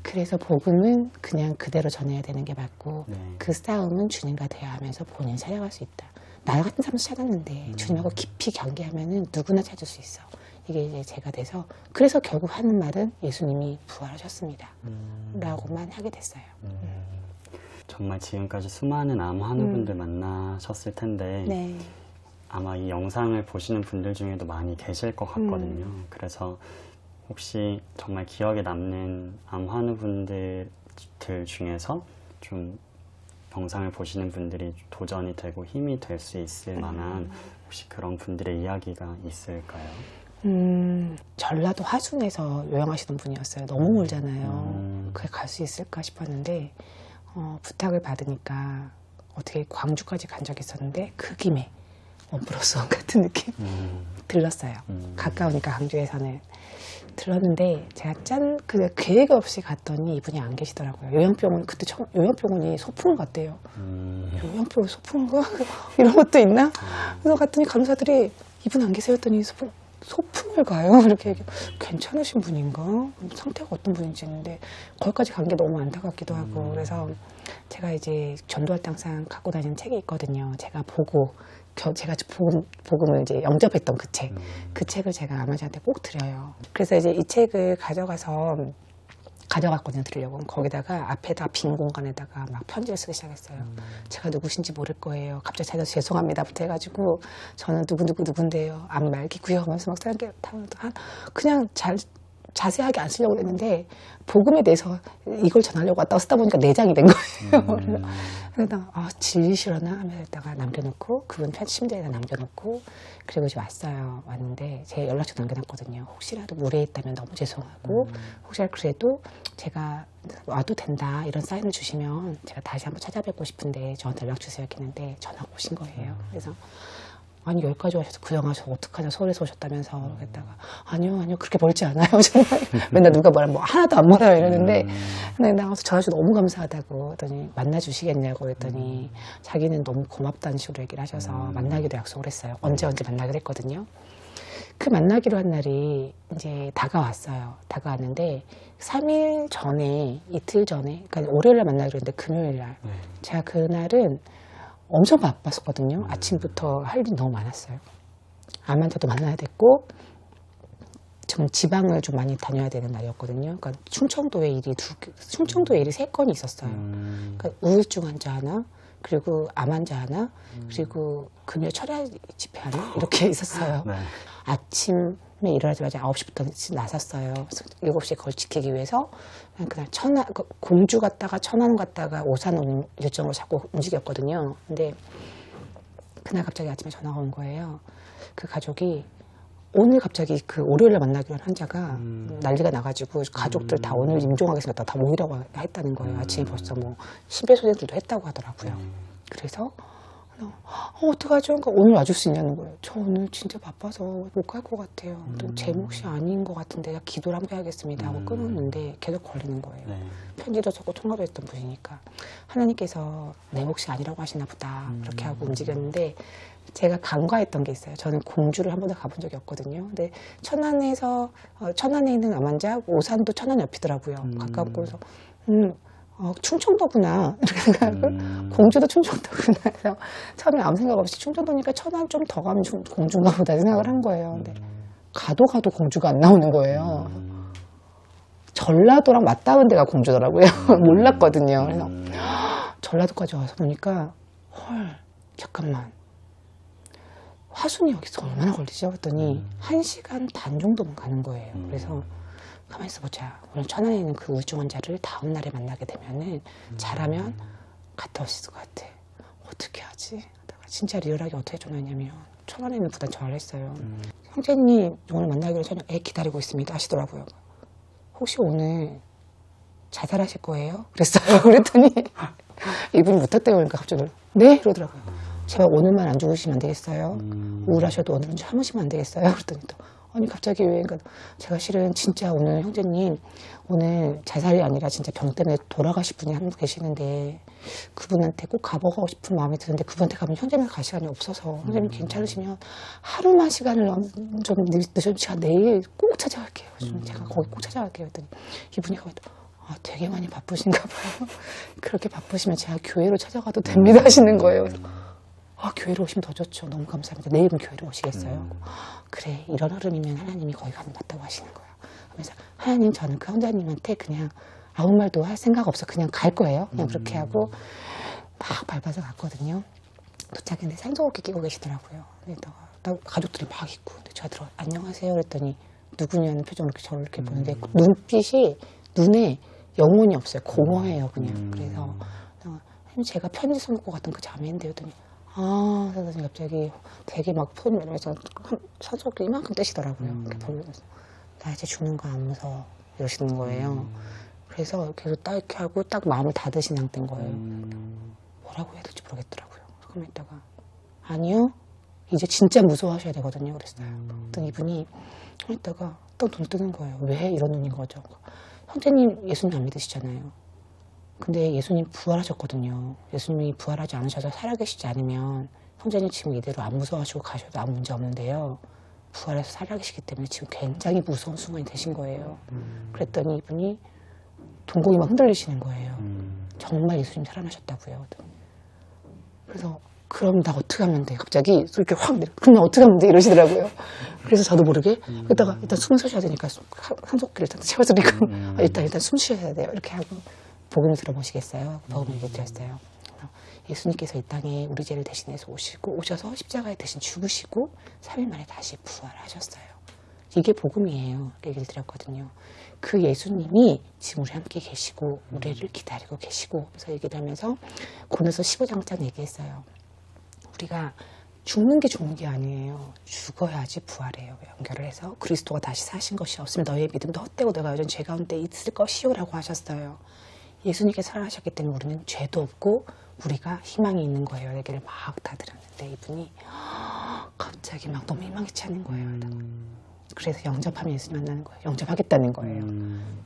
A: 그래서 복음은 그냥 그대로 전해야 되는 게 맞고, 그 싸움은 주님과 대화하면서 본인이 찾아갈 수 있다. 나 같은 사람도 찾았는데, 주님하고 깊이 경계하면은 누구나 찾을 수 있어. 이게 이제 제가 돼서, 그래서 결국 하는 말은 예수님이 부활하셨습니다. 라고만 하게 됐어요.
B: 정말 지금까지 수많은 암 환우분들 만나셨을 텐데
A: 네.
B: 아마 이 영상을 보시는 분들 중에도 많이 계실 것 같거든요. 그래서 혹시 정말 기억에 남는 암 환우분들 중에서 좀 영상을 보시는 분들이 도전이 되고 힘이 될 수 있을 만한 혹시 그런 분들의 이야기가 있을까요?
A: 전라도 화순에서 요양하시던 분이었어요. 너무 멀잖아요. 그게 갈 수 있을까 싶었는데 부탁을 받으니까 어떻게 광주까지 간 적이 있었는데 그 김에 원 플러스 원 같은 느낌 들렀어요. 가까우니까 광주에서는 들렀는데 제가 그 계획 없이 갔더니 이분이 안 계시더라고요. 요양병원 그때 요양병원이 소풍을 갔대요. 요양병원 소풍을 가? 이런 것도 있나? 그래서 갔더니 간호사들이 이분 안 계세요 했더니 소풍을 가요? 이렇게 괜찮으신 분인가? 상태가 어떤 분인지 했는데 거기까지 간 게 너무 안타깝기도 하고 그래서 제가 이제 전도할 항상 갖고 다니는 책이 있거든요. 제가 보고 제가 복음을 이제 영접했던 그 책. 그 책을 제가 아버지한테 꼭 드려요. 그래서 이제 이 책을 가져갔거든요, 드리려고. 거기다가 앞에다 빈 공간에다가 막 편지를 쓰기 시작했어요. 제가 누구신지 모를 거예요. 갑자기 찾아서 죄송합니다부터 해가지고 저는 누군데요. 안 말기고요. 하면서 막 그냥 자세하게 안 쓰려고 했는데 복음에 대해서 이걸 전하려고 왔다가 쓰다 보니까 내장이 된 거예요. 그래서 질리시려나 하면서 남겨놓고 그분 침대에다 남겨놓고 그리고 이제 왔는데 제 연락처 남겨놨거든요. 혹시라도 무례 있다면 너무 죄송하고 혹시라도 그래도 제가 와도 된다 이런 사인을 주시면 제가 다시 한번 찾아뵙고 싶은데 저한테 연락 주세요 했는데 전화가 오신 거예요. 그래서 아니 여기까지 오셔서 구경하셔서 어떡하냐 서울에서 오셨다면서 그랬다가 아니요 그렇게 멀지 않아요. 정말 맨날 누가 뭐 하나도 안 멀어요 이러는데 근데 나가서 전화주셔서 너무 감사하다고 했더니 만나주시겠냐고 했더니 자기는 너무 고맙다는 식으로 얘기를 하셔서 만나기로 약속을 했어요. 언제 만나기로 했거든요. 그 만나기로 한 날이 이제 다가왔는데 3일 전에 이틀 전에 그러니까 월요일날 만나기로 했는데 금요일날 제가 그날은 엄청 바빴었거든요. 아침부터 할 일이 너무 많았어요. 암 환자도 만나야 됐고 좀 지방을 좀 많이 다녀야 되는 날이었거든요. 그러니까 충청도에 일이 3건이 있었어요. 그러니까 우울증 환자 하나, 그리고 암 환자 하나, 그리고 금요 철야 집회 하나 이렇게 있었어요. 네. 아침에 일어나자마자 9시부터 나섰어요. 7시에 그걸 지키기 위해서 그날 공주 갔다가 천안 갔다가 오산 오는 일정으로 자꾸 움직였거든요. 근데 그날 갑자기 아침에 전화가 온 거예요. 그 가족이 오늘 갑자기 그 월요일에 만나기로 한 환자가 난리가 나가지고 가족들 다 오늘 임종하겠습니다. 다 모이라고 했다는 거예요. 아침에 벌써 뭐 심폐소생술도 했다고 하더라고요. 그래서 어떡하죠? 그러니까 오늘 와줄 수 있냐는 거예요. 저 오늘 진짜 바빠서 못 갈 것 같아요. 제 몫이 아닌 것 같은데 기도를 한번 해야겠습니다 하고 끊었는데 계속 걸리는 거예요. 편지도 적고 통화도 했던 분이니까 하나님께서 내 몫이 아니라고 하시나 보다 그렇게 하고 움직였는데 제가 간과했던 게 있어요. 저는 공주를 한 번도 가본 적이 없거든요. 근데 천안에 있는 암환자 오산도 천안 옆이더라고요. 가깝고 그래서 충청도구나 이렇게 생각하고 공주도 충청도구나 그래서 처음에 아무 생각 없이 충청도니까 천안 좀 더 가면 공주인가 보다 생각을 한 거예요. 근데 가도 공주가 안 나오는 거예요. 전라도랑 맞닿은 데가 공주더라고요. 몰랐거든요. 그래서 전라도까지 와서 보니까 헐 잠깐만 화순이 여기서 얼마나 걸리죠? 그랬더니 1시간 반 정도만 가는 거예요. 그래서 가만히 있어보자. 오늘 천안에 있는 그 우울증 환자를 다음 날에 만나게 되면은 잘하면 갔다 올 수 있을 것 같아. 어떻게 하지? 하다가 진짜 리얼하게 어떻게 전화했냐면 천안에 있는 부단 전화를 했어요. 형제님 오늘 만나기로 저녁 애 기다리고 있습니다 하시더라고요. 혹시 오늘 자살하실 거예요? 그랬어요. 그랬더니 이분이 무턱대고 그러니까 갑자기 네? 이러더라고요. 제발 오늘만 안 죽으시면 안 되겠어요? 우울하셔도 오늘은 참으시면 안 되겠어요? 그랬더니 또 아니 갑자기 왜? 그러니까 제가 실은 진짜 오늘 형제님 오늘 자살이 아니라 진짜 병 때문에 돌아가실 분이 한 분 계시는데 그분한테 꼭 가보고 싶은 마음이 드는데 그분한테 가면 형제님 갈 시간이 없어서 형제님 괜찮으시면 하루만 시간을 좀 늦으면 제가 내일 꼭 찾아갈게요. 좀 제가 거기 꼭 찾아갈게요. 했더니 이분이 거기 되게 많이 바쁘신가 봐요. 그렇게 바쁘시면 제가 교회로 찾아가도 됩니다 하시는 거예요. 그래서 교회로 오시면 더 좋죠. 너무 감사합니다. 내일은 교회로 오시겠어요? 그래, 이런 흐름이면 하나님이 거기 가면 맞다고 하시는 거예요. 그래서 하나님, 저는 그 형제님한테 그냥 아무 말도 할 생각 없어. 그냥 갈 거예요. 그냥 그렇게 하고 막 밟아서 갔거든요. 도착했는데 산소호흡기 끼고 계시더라고요. 가족들이 막 있고. 근데 제가 들어 안녕하세요 그랬더니 누구냐는 표정으로 저를 이렇게 보는데 눈빛이 눈에 영혼이 없어요. 공허해요, 그냥. 그래서 제가 편지 써놓고 갔던 그 자매인데 했더니 그러더니 갑자기 되게 막 폰 내면서 산소호흡기 이만큼 떼시더라고요. 이렇게 보면서 나 이제 죽는 거 안 무서워 이러시는 거예요. 그래서 계속 딱 이렇게 하고 딱 마음을 닫으신 상태인 거예요. 뭐라고 해야 될지 모르겠더라고요. 조금 있다가 아니요, 이제 진짜 무서워하셔야 되거든요. 그랬어요. 그랬더니 이분이 좀 있다가 딱 눈 뜨는 거예요. 왜? 이런 눈인 거죠. 형제님 예수님 안 믿으시잖아요. 근데 예수님 부활하셨거든요. 예수님이 부활하지 않으셔서 살아계시지 않으면 형제님 지금 이대로 안 무서워하시고 가셔도 아무 문제 없는데요. 부활해서 살아계시기 때문에 지금 굉장히 무서운 순간이 되신 거예요. 그랬더니 이분이 동공이 막 흔들리시는 거예요. 정말 예수님 살아나셨다고요. 그래서 그럼 나 어떻게 하면 돼? 갑자기 이렇게 확 내려. 그럼 나 어떻게 하면 돼? 이러시더라고요. 그래서 저도 모르게 그러다가 일단 숨 쉬셔야 되니까 산소호흡기를 일단 채워주니까 일단 숨 쉬셔야 돼요. 이렇게 하고 복음을 들어보시겠어요? 복음을 얘기 드렸어요. 예수님께서 이 땅에 우리 죄를 대신해서 오셔서 십자가에 대신 죽으시고 3일 만에 다시 부활하셨어요. 이게 복음이에요. 얘기를 드렸거든요. 그 예수님이 지금 우리 함께 계시고 우리를 기다리고 계시고 그래서 얘기를 하면서 고린도서 15장짜리 얘기했어요. 우리가 죽는 게 아니에요. 죽어야지 부활해요. 연결을 해서 그리스도가 다시 사신 것이 없으면 너의 믿음도 헛되고 내가 여전히 죄 가운데 있을 것이요 라고 하셨어요. 예수님께서 살아나셨기 때문에 우리는 죄도 없고 우리가 희망이 있는 거예요. 얘기를 막 다 들었는데 이분이 갑자기 막 너무 희망이 차는 거예요. 그래서 영접하면 예수님 만나는 거예요. 영접하겠다는 거예요.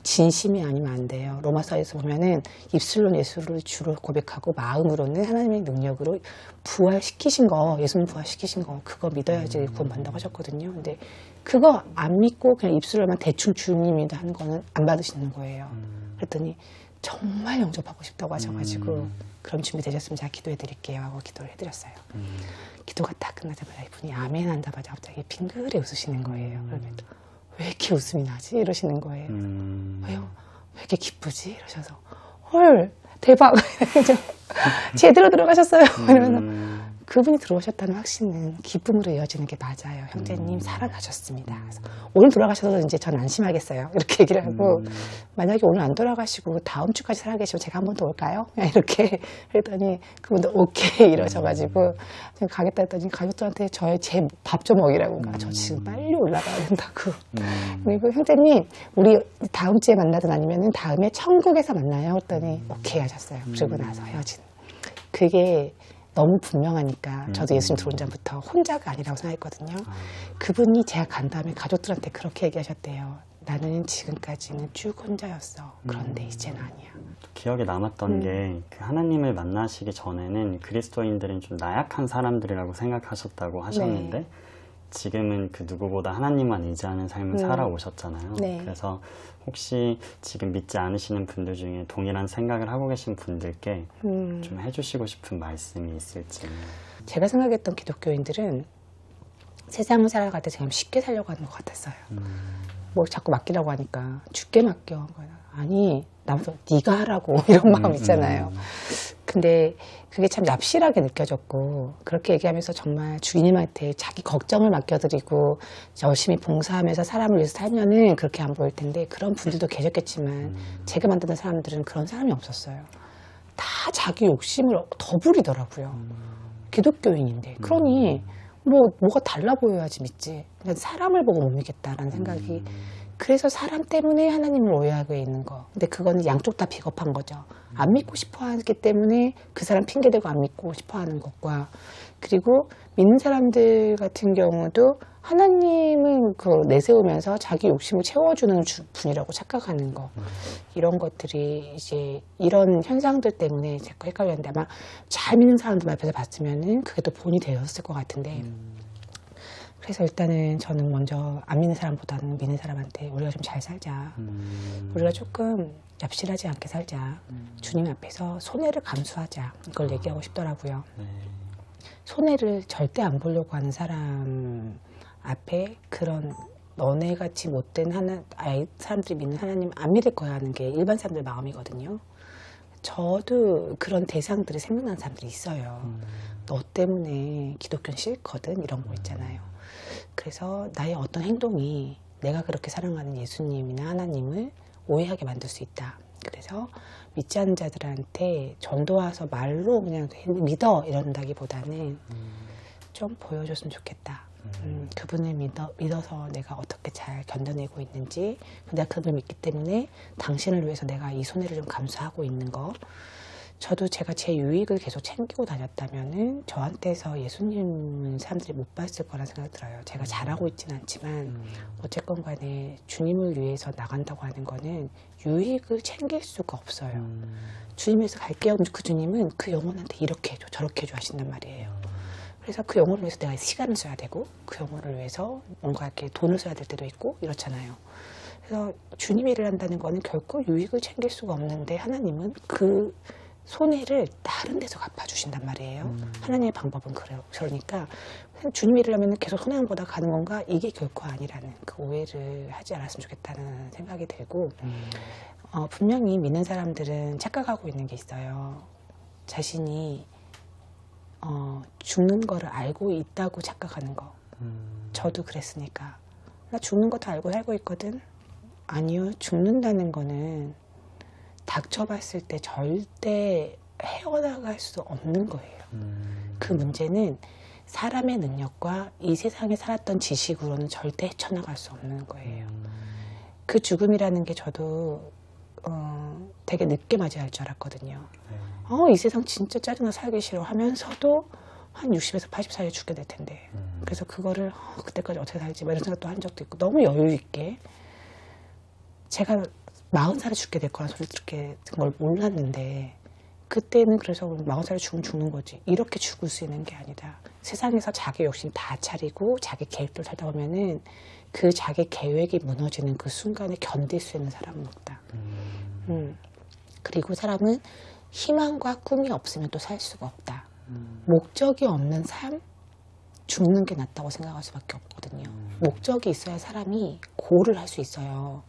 A: 진심이 아니면 안 돼요. 로마서에서 보면은 입술로 예수를 주로 고백하고 마음으로는 하나님의 능력으로 부활시키신 거, 예수님 부활시키신 거 그거 믿어야지 구원받는다고 하셨거든요. 근데 그거 안 믿고 그냥 입술로만 대충 주님이다 하는 거는 안 받으시는 거예요. 그랬더니 정말 영접하고 싶다고 하셔가지고 그럼 준비되셨으면 제가 기도해 드릴게요 하고 기도를 해드렸어요. 기도가 딱 끝나자마자 이분이 아멘 한다마자 갑자기 빙그레 웃으시는 거예요. 그러면 왜 이렇게 웃음이 나지? 이러시는 거예요. 왜요? 왜 이렇게 기쁘지? 이러셔서 헐 대박 제대로 들어가셨어요. 이러면서 그분이 들어오셨다는 확신은 기쁨으로 이어지는 게 맞아요. 형제님 살아나셨습니다. 그래서 오늘 돌아가셔도 이제 전 안심하겠어요. 이렇게 얘기를 하고 만약에 오늘 안 돌아가시고 다음 주까지 살아계시면 제가 한 번 더 올까요? 이렇게 그랬더니 그분도 오케이 이러셔가지고 가겠다 했더니 가족들한테 제 밥 좀 먹이라고 저 지금 빨리 올라가야 된다고. 그리고 형제님 우리 다음 주에 만나든 아니면은 다음에 천국에서 만나요. 했더니 오케이 하셨어요. 그러고 나서 헤어진. 그게 너무 분명하니까 저도 예수님 들어온 전부터 혼자가 아니라고 생각했거든요. 그분이 제가 간 다음에 가족들한테 그렇게 얘기하셨대요. 나는 지금까지는 쭉 혼자였어. 그런데 이제는 아니야.
B: 기억에 남았던 게 그 하나님을 만나시기 전에는 그리스도인들은 좀 나약한 사람들이라고 생각하셨다고 하셨는데
A: 네.
B: 지금은 그 누구보다 하나님만 의지하는 삶을 살아오셨잖아요.
A: 네.
B: 그래서 혹시 지금 믿지 않으시는 분들 중에 동일한 생각을 하고 계신 분들께 좀 해주시고 싶은 말씀이 있을지.
A: 제가 생각했던 기독교인들은 세상을 살아갈 때 제가 쉽게 살려고 하는 것 같았어요. 뭐 자꾸 맡기라고 하니까 죽게 맡겨. 아니 나보다 네가 하라고 이런 마음 있잖아요. 근데 그게 참 납실하게 느껴졌고 그렇게 얘기하면서 정말 주인님한테 자기 걱정을 맡겨드리고 열심히 봉사하면서 사람을 위해서 살면은 그렇게 안 보일 텐데 그런 분들도 계셨겠지만 제가 만드는 사람들은 그런 사람이 없었어요. 다 자기 욕심을 더 부리더라고요. 기독교인인데 그러니 뭐가 달라 보여야지 믿지. 그냥 사람을 보고 못 믿겠다라는 생각이 그래서 사람 때문에 하나님을 오해하고 있는 거. 근데 그거는 양쪽 다 비겁한 거죠. 안 믿고 싶어 하기 때문에 그 사람 핑계대고 안 믿고 싶어 하는 것과, 그리고 믿는 사람들 같은 경우도 하나님은 그 내세우면서 자기 욕심을 채워주는 분이라고 착각하는 거. 이런 것들이 이제 이런 현상들 때문에 자꾸 헷갈렸는데, 아마 잘 믿는 사람들 앞에서 봤으면은 그게 또 본이 되었을 것 같은데, 그래서 일단은 저는 먼저 안 믿는 사람보다는 믿는 사람한테 우리가 좀 잘 살자. 우리가 조금 얍실하지 않게 살자. 주님 앞에서 손해를 감수하자. 이걸 얘기하고 싶더라고요.
B: 네.
A: 손해를 절대 안 보려고 하는 사람 앞에 그런 너네같이 못된 사람들이 믿는 하나님 안 믿을 거야 하는 게 일반 사람들 마음이거든요. 저도 그런 대상들이 생각나는 사람들이 있어요. 너 때문에 기독교는 싫거든 이런 거 있잖아요. 그래서 나의 어떤 행동이 내가 그렇게 사랑하는 예수님이나 하나님을 오해하게 만들 수 있다. 그래서 믿지 않는 자들한테 전도와서 말로 그냥 믿어 이런다기보다는 좀 보여줬으면 좋겠다. 그분을 믿어서 내가 어떻게 잘 견뎌내고 있는지, 내가 그분을 믿기 때문에 당신을 위해서 내가 이 손해를 좀 감수하고 있는 거. 저도 제가 제 유익을 계속 챙기고 다녔다면은 저한테서 예수님은 사람들이 못 봤을 거란 생각이 들어요. 제가 잘하고 있지는 않지만 어쨌건 간에 주님을 위해서 나간다고 하는 거는 유익을 챙길 수가 없어요. 주님에서 갈게요. 그 주님은 그 영혼한테 이렇게 해줘 저렇게 해줘 하신단 말이에요. 그래서 그 영혼을 위해서 내가 시간을 써야 되고 그 영혼을 위해서 뭔가 이렇게 돈을 써야 될 때도 있고 이렇잖아요. 그래서 주님의 일을 한다는 거는 결코 유익을 챙길 수가 없는데 하나님은 그 손해를 다른 데서 갚아주신단 말이에요. 하나님의 방법은 그래요. 그러니까 주님 일을 하면 계속 손해보다 가는 건가? 이게 결코 아니라는 그 오해를 하지 않았으면 좋겠다는 생각이 들고 분명히 믿는 사람들은 착각하고 있는 게 있어요. 자신이 죽는 거를 알고 있다고 착각하는 거. 저도 그랬으니까. 나 죽는 거 다 알고 살고 있거든. 아니요. 죽는다는 거는 닥쳐봤을 때 절대 헤어나갈 수 없는 거예요. 그 문제는 사람의 능력과 이 세상에 살았던 지식으로는 절대 헤쳐나갈 수 없는 거예요. 그 죽음이라는 게 저도 되게 늦게 맞이할 줄 알았거든요. 이 세상 진짜 짜증나 살기 싫어 하면서도 한 60에서 80 사이에 죽게 될 텐데. 그래서 그거를 그때까지 어떻게 살지 이런 생각도 한 적도 있고 너무 여유 있게 제가 40살에 죽게 될 거라 솔직히 걸 몰랐는데 그때는 그래서 40살에 죽으면 죽는 거지 이렇게 죽을 수 있는 게 아니다. 세상에서 자기 욕심 다 차리고 자기 계획대로 살다 보면은 그 자기 계획이 무너지는 그 순간에 견딜 수 있는 사람은 없다. 그리고 사람은 희망과 꿈이 없으면 또 살 수가 없다. 목적이 없는 삶, 죽는 게 낫다고 생각할 수밖에 없거든요. 목적이 있어야 사람이 고를 할 수 있어요.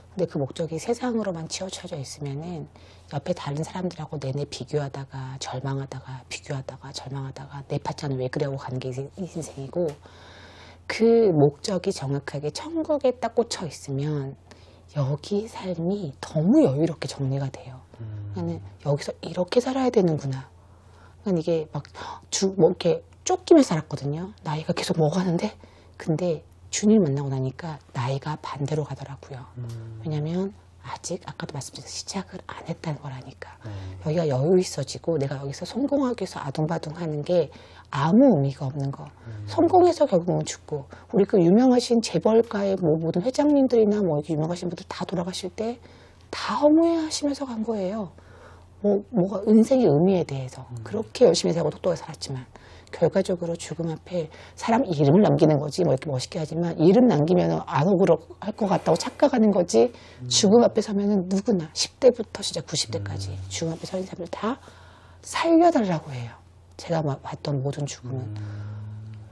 A: 근데 그 목적이 세상으로만 치우쳐져 있으면은 옆에 다른 사람들하고 내내 비교하다가 절망하다가 비교하다가 절망하다가 내 파트너는 왜 그래 하고 가는 게 인생이고 그 목적이 정확하게 천국에 딱 꽂혀 있으면 여기 삶이 너무 여유롭게 정리가 돼요. 나는 여기서 이렇게 살아야 되는구나. 난 이게 막 이렇게 쫓기며 살았거든요. 나이가 계속 먹었는데 근데 주님 만나고 나니까 나이가 반대로 가더라고요. 왜냐면 아직 아까도 말씀드렸듯이 시작을 안 했다는 거라니까. 여기가 여유 있어지고 내가 여기서 성공하기 위해서 아둥바둥 하는 게 아무 의미가 없는 거. 성공해서 결국은 죽고 우리 그 유명하신 재벌가의 모든 회장님들이나 이렇게 유명하신 분들 다 돌아가실 때 다 허무해하시면서 간 거예요. 뭐가 인생의 의미에 대해서 그렇게 열심히 살고 똑똑하게 살았지만 결과적으로 죽음 앞에 사람 이름을 남기는 거지 이렇게 멋있게 하지만 이름 남기면 안 억울할 것 같다고 착각하는 거지 죽음 앞에 서면은 누구나 10대부터 진짜 90대까지 죽음 앞에 서는 사람들 다 살려달라고 해요. 제가 봤던 모든 죽음은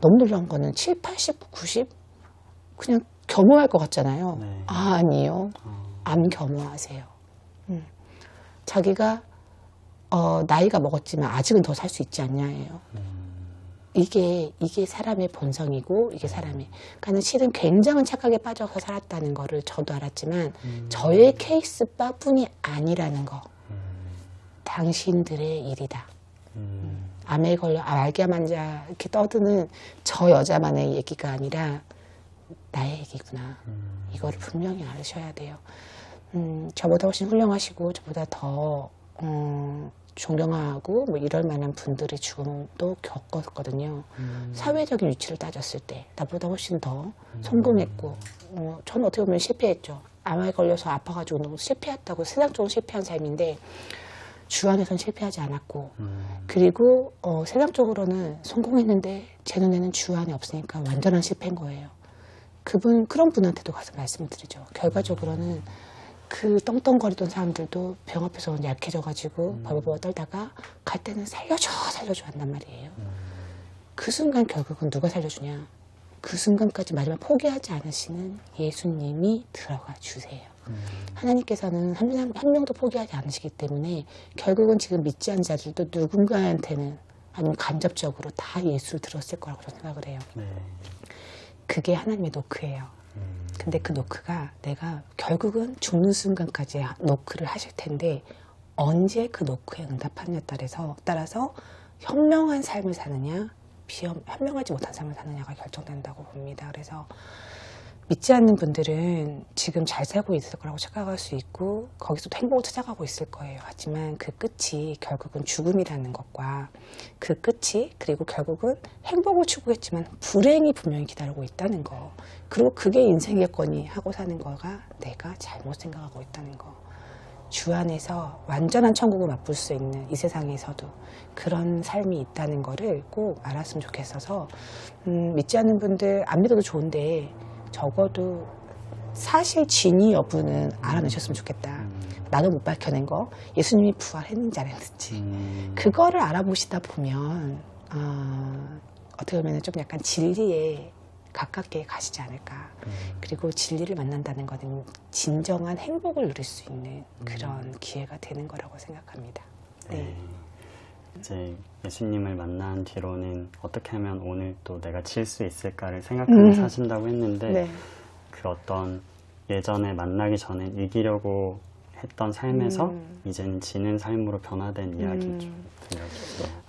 A: 너무 놀라운 거는 7, 80, 90 그냥 겸허할 것 같잖아요.
B: 네.
A: 아니요. 안 겸허하세요. 자기가 나이가 먹었지만 아직은 더 살 수 있지 않냐예요. 이게 사람의 본성이고 이게 사람의 그러니까 실은 굉장한 착각에 빠져서 살았다는 거를 저도 알았지만 저의 케이스뿐이 아니라는 거. 당신들의 일이다. 암에 걸려 말기암 환자 이렇게 떠드는 저 여자만의 얘기가 아니라 나의 얘기구나. 이거를 분명히 알으셔야 돼요. 저보다 훨씬 훌륭하시고 저보다 더 존경하고 뭐 이럴 만한 분들의 죽음도 겪었거든요. 사회적인 위치를 따졌을 때 나보다 훨씬 더 성공했고 저는 어떻게 보면 실패했죠. 암에 걸려서 아파가지고 너무 실패했다고 세상적으로 실패한 삶인데 주 안에서는 실패하지 않았고 그리고 세상적으로는 성공했는데 제 눈에는 주 안에 없으니까 완전한 실패인 거예요. 그런 분한테도 가서 말씀을 드리죠. 결과적으로는 그 떵떵거리던 사람들도 병 앞에서 약해져가지고 벌벌 떨다가 갈 때는 살려줘 한단 말이에요. 그 순간 결국은 누가 살려주냐. 그 순간까지 마지막 포기하지 않으시는 예수님이 들어가 주세요. 하나님께서는 한 명도 포기하지 않으시기 때문에 결국은 지금 믿지 않는 자들도 누군가한테는 아니면 간접적으로 다 예수를 들었을 거라고 저는 생각을 해요.
B: 네.
A: 그게 하나님의 노크예요. 근데 그 노크가 내가 결국은 죽는 순간까지 노크를 하실 텐데 언제 그 노크에 응답하느냐에 따라서 현명한 삶을 사느냐 현명하지 못한 삶을 사느냐가 결정된다고 봅니다. 그래서 믿지 않는 분들은 지금 잘 살고 있을 거라고 착각할 수 있고 거기서도 행복을 찾아가고 있을 거예요. 하지만 그 끝이 결국은 죽음이라는 것과 그 끝이 그리고 결국은 행복을 추구했지만 불행이 분명히 기다리고 있다는 거 그리고 그게 인생이었거니 하고 사는 거가 내가 잘못 생각하고 있다는 거 주 안에서 완전한 천국을 맛볼 수 있는 이 세상에서도 그런 삶이 있다는 거를 꼭 알았으면 좋겠어서 믿지 않는 분들 안 믿어도 좋은데 적어도 사실 진위 여부는 알아내셨으면 좋겠다. 나도 못 밝혀낸 거 예수님이 부활했는지 안 했는지 그거를 알아보시다 보면 어떻게 보면 좀 약간 진리에 가깝게 가시지 않을까. 그리고 진리를 만난다는 것은 진정한 행복을 누릴 수 있는 그런 기회가 되는 거라고 생각합니다. 네.
B: 이제 예수님을 만난 뒤로는 어떻게 하면 오늘 또 내가 질 수 있을까를 생각하면서 사신다고 했는데
A: 네.
B: 그 어떤 예전에 만나기 전에 이기려고 했던 삶에서 이제는 지는 삶으로 변화된 이야기 좀 들려주세요.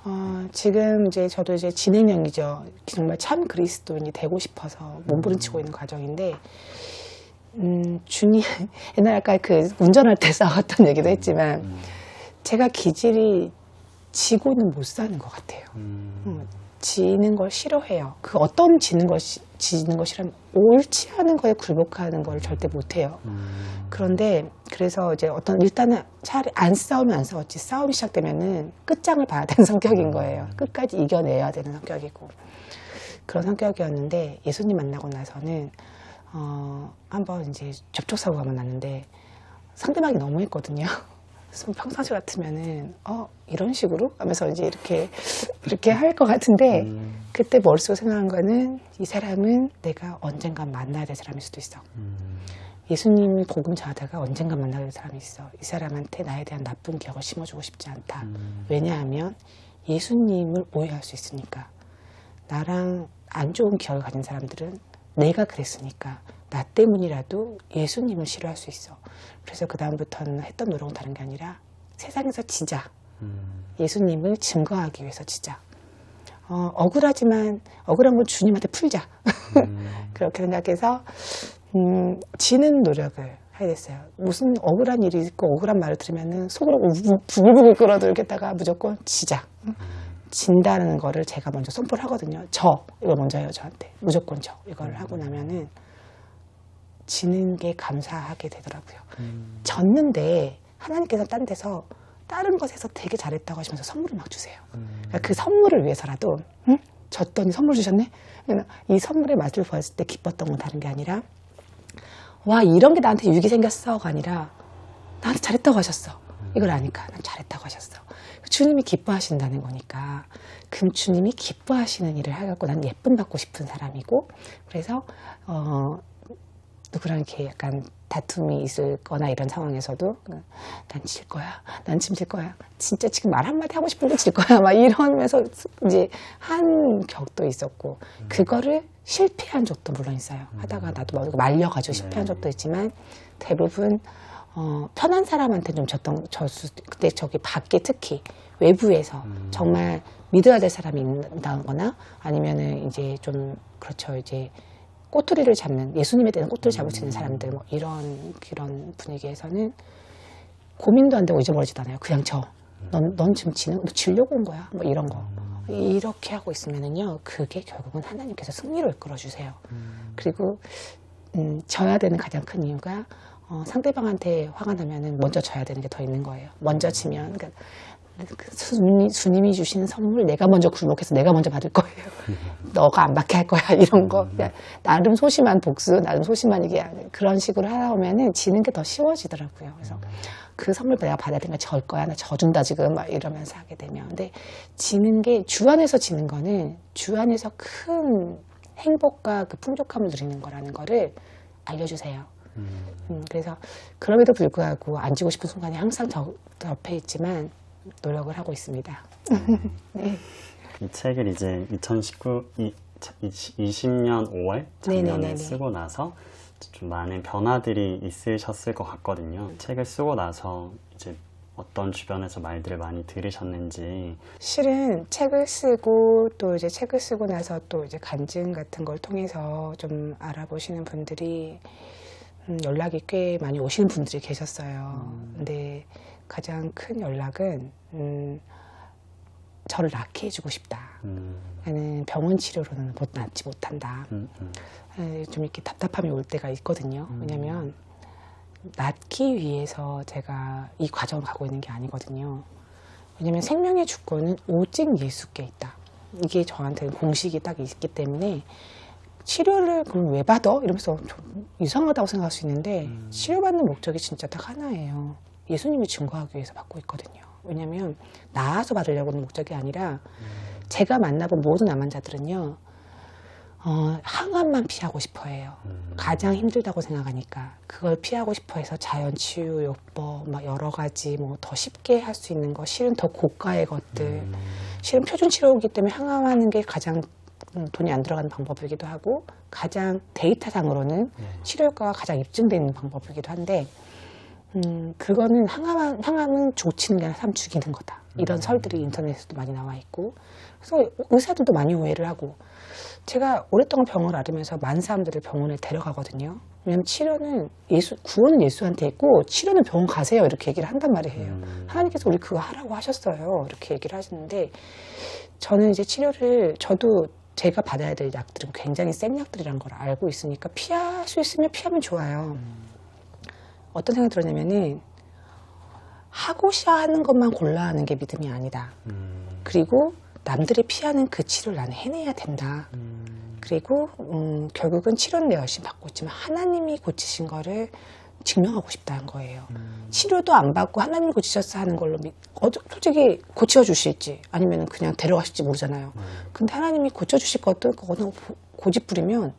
A: 지금 이제 저도 이제 진행형이죠. 정말 참 그리스도인이 되고 싶어서 몸부림치고 있는 과정인데 옛날 아까 그 운전할 때 싸웠던 얘기도 했지만 제가 기질이 지고는 못 사는 것 같아요. 지는 걸 싫어해요. 그 어떤 지는 걸 싫어하면 옳지 않은 거에 굴복하는 걸 절대 못 해요. 그런데 그래서 이제 일단은 차라리 안 싸우면 안 싸웠지 싸움이 시작되면은 끝장을 봐야 되는 성격인 거예요. 끝까지 이겨내야 되는 성격이고 그런 성격이었는데 예수님 만나고 나서는 한번 이제 접촉사고가 났는데 상대방이 너무했거든요. 평상시 같으면은 이런 식으로 하면서 이제 이렇게 할 것 같은데 그때 머릿속에 생각한 거는 이 사람은 내가 언젠간 만나야 될 사람일 수도 있어. 예수님이 복음 전하다가 언젠간 만나야 될 사람이 있어. 이 사람한테 나에 대한 나쁜 기억을 심어주고 싶지 않다. 왜냐하면 예수님을 오해할 수 있으니까. 나랑 안 좋은 기억을 가진 사람들은 내가 그랬으니까 나 때문이라도 예수님을 싫어할 수 있어. 그래서 그 다음부터는 했던 노력은 다른 게 아니라 세상에서 지자. 예수님을 증거하기 위해서 지자. 억울하지만 억울한 건 주님한테 풀자. 그렇게 생각해서 지는 노력을 해야 됐어요. 무슨 억울한 일이 있고 억울한 말을 들으면은 속으로 부글부글 끓어들겠다가 무조건 지자. 진다는 거를 제가 먼저 선포를 하거든요. 이걸 먼저 해요, 저한테. 무조건 이걸 하고 나면은 지는 게 감사하게 되더라고요. 졌는데 하나님께서 다른 것에서 되게 잘했다고 하시면서 선물을 막 주세요. 그러니까 그 선물을 위해서라도 졌더니 선물 주셨네? 이 선물의 맛을 보았을 때 기뻤던 건 다른 게 아니라 와 이런 게 나한테 유익이 생겼어가 아니라 나한테 잘했다고 하셨어. 이걸 아니까 난 잘했다고 하셨어. 주님이 기뻐하신다는 거니까 그 주님이 기뻐하시는 일을 해갖고 난 예쁨 받고 싶은 사람이고 그래서 누구랑 이렇게 약간 다툼이 있을 거나 이런 상황에서도 난 질 거야. 난 지금 질 거야. 진짜 지금 말 한마디 하고 싶은데 질 거야. 막 이러면서 이제 한 격도 있었고 그거를 실패한 적도 물론 있어요. 하다가 나도 말려가지고 실패한 적도 있지만 대부분 편한 사람한테 좀 그때 저기 밖에 특히 외부에서 정말 믿어야 될 사람이 있다거나 아니면은 이제 좀 그렇죠. 이제 꼬투리를 잡는, 예수님에 대한 꼬투리 잡을 수 있는 사람들, 뭐 이런 그런 분위기에서는 고민도 안 되고 잊어버리지도 않아요. 그냥 넌 지금 너 지려고 온 거야? 뭐 이런 거. 이렇게 하고 있으면은요, 그게 결국은 하나님께서 승리로 이끌어 주세요. 그리고 져야 되는 가장 큰 이유가 상대방한테 화가 나면은 먼저 져야 되는 게 더 있는 거예요. 먼저 지면, 그러니까 주님이 주시는 선물 내가 먼저 굴복해서 내가 먼저 받을 거예요. 너가 안 받게 할 거야, 이런 거. 그러니까 나름 소심한 복수, 나름 소심한 이게 그런 식으로 하다 보면은 지는 게 더 쉬워지더라고요. 그래서 그 선물 내가 받아야 되니까 절 거야, 나 져준다 지금, 막 이러면서 하게 되면. 근데 지는 게, 주 안에서 지는 거는 주 안에서 큰 행복과 그 풍족함을 누리는 거라는 거를 알려주세요. 그래서 그럼에도 불구하고 안 지고 싶은 순간이 항상 접해 있지만 노력을 하고 있습니다. 네.
B: 이 책을 이제 2020년 5월 작년에
A: 네네네네.
B: 쓰고 나서 좀 많은 변화들이 있으셨을 것 같거든요. 책을 쓰고 나서 이제 어떤 주변에서 말들을 많이 들으셨는지.
A: 실은 책을 쓰고 또 이제 책을 쓰고 나서 또 이제 간증 같은 걸 통해서 좀 알아보시는 분들이 연락이 꽤 많이 오시는 분들이 계셨어요. 근데 가장 큰 연락은 저를 낫게 해주고 싶다. 나는 병원 치료로는 낫지 못한다. 좀 이렇게 답답함이 올 때가 있거든요. 왜냐면 낫기 위해서 제가 이 과정을 가고 있는 게 아니거든요. 왜냐면 생명의 주권은 오직 예수께 있다. 이게 저한테는 공식이 딱 있기 때문에 치료를 그럼 왜 받아? 이러면서 좀 이상하다고 생각할 수 있는데 치료받는 목적이 진짜 딱 하나예요. 예수님을 증거하기 위해서 받고 있거든요. 왜냐면 나아서 받으려고 하는 목적이 아니라 제가 만나본 모든 암 환자들은요, 항암만 피하고 싶어 해요. 가장 힘들다고 생각하니까. 그걸 피하고 싶어 해서 자연치유요법, 막 여러 가지 뭐 더 쉽게 할 수 있는 거, 실은 더 고가의 것들, 실은 표준치료이기 때문에 항암하는 게 가장 돈이 안 들어가는 방법이기도 하고, 가장 데이터상으로는 치료 효과가 가장 입증되는 방법이기도 한데, 그거는 항암은 조치는 게 아니라 사람 죽이는 거다. 이런 설들이 인터넷에서도 많이 나와 있고, 그래서 의사들도 많이 오해를 하고, 제가 오랫동안 병을 앓으면서 많은 사람들을 병원에 데려가거든요. 왜냐면 치료는 구원은 예수한테 있고, 치료는 병원 가세요. 이렇게 얘기를 한단 말이에요. 하나님께서 우리 그거 하라고 하셨어요. 이렇게 얘기를 하시는데, 저는 이제 치료를, 저도 제가 받아야 될 약들은 굉장히 센 약들이란 걸 알고 있으니까, 피할 수 있으면 피하면 좋아요. 어떤 생각이 들었냐면은, 하고자 하는 것만 골라 하는 게 믿음이 아니다. 그리고 남들이 피하는 그 치료를 나는 해내야 된다. 그리고 결국은 치료는 내가 열심히 받고 있지만 하나님이 고치신 거를 증명하고 싶다는 거예요. 치료도 안 받고 하나님이 고치셨어 하는 걸로 솔직히 고쳐주실지 아니면 그냥 데려가실지 모르잖아요. 근데 하나님이 고쳐주실 것도 그거는 고집 부리면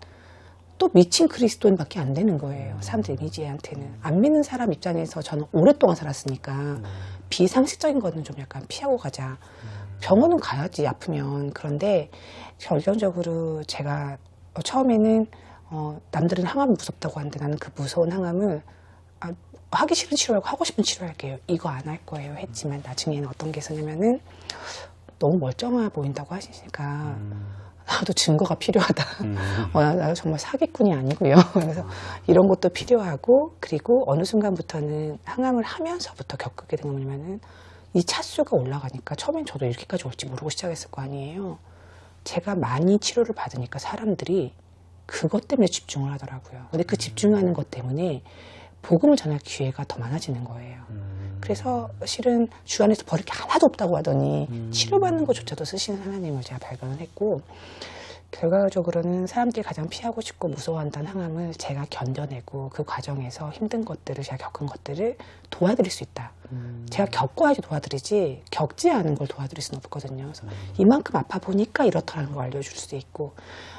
A: 또 미친 그리스도인밖에 안 되는 거예요. 사람들 이미지한테는. 안 믿는 사람 입장에서 저는 오랫동안 살았으니까 비상식적인 거는 좀 약간 피하고 가자. 병원은 가야지, 아프면. 그런데 결정적으로 제가 처음에는 남들은 항암이 무섭다고 하는데 나는 그 무서운 항암을 하기 싫은 치료하고 하고 싶은 치료할게요. 이거 안 할 거예요 했지만 나중에는 어떤 게 있었냐면은 너무 멀쩡해 보인다고 하시니까 나도 증거가 필요하다. 나도 정말 사기꾼이 아니고요. 그래서 이런 것도 필요하고, 그리고 어느 순간부터는 항암을 하면서부터 겪게 된 건 뭐냐면은 이 차수가 올라가니까 처음엔 저도 이렇게까지 올지 모르고 시작했을 거 아니에요. 제가 많이 치료를 받으니까 사람들이 그것 때문에 집중을 하더라고요. 근데 그 집중하는 것 때문에 복음을 전할 기회가 더 많아지는 거예요. 그래서 실은 주 안에서 버릴 게 하나도 없다고 하더니 치료받는 것조차도 쓰시는 하나님을 제가 발견을 했고, 결과적으로는 사람들이 가장 피하고 싶고 무서워한다는 항암을 제가 견뎌내고 그 과정에서 힘든 것들을, 제가 겪은 것들을 도와드릴 수 있다. 제가 겪어야지 도와드리지 겪지 않은 걸 도와드릴 수는 없거든요. 그래서 이만큼 아파 보니까 이렇다는 걸 알려줄 수도 있고,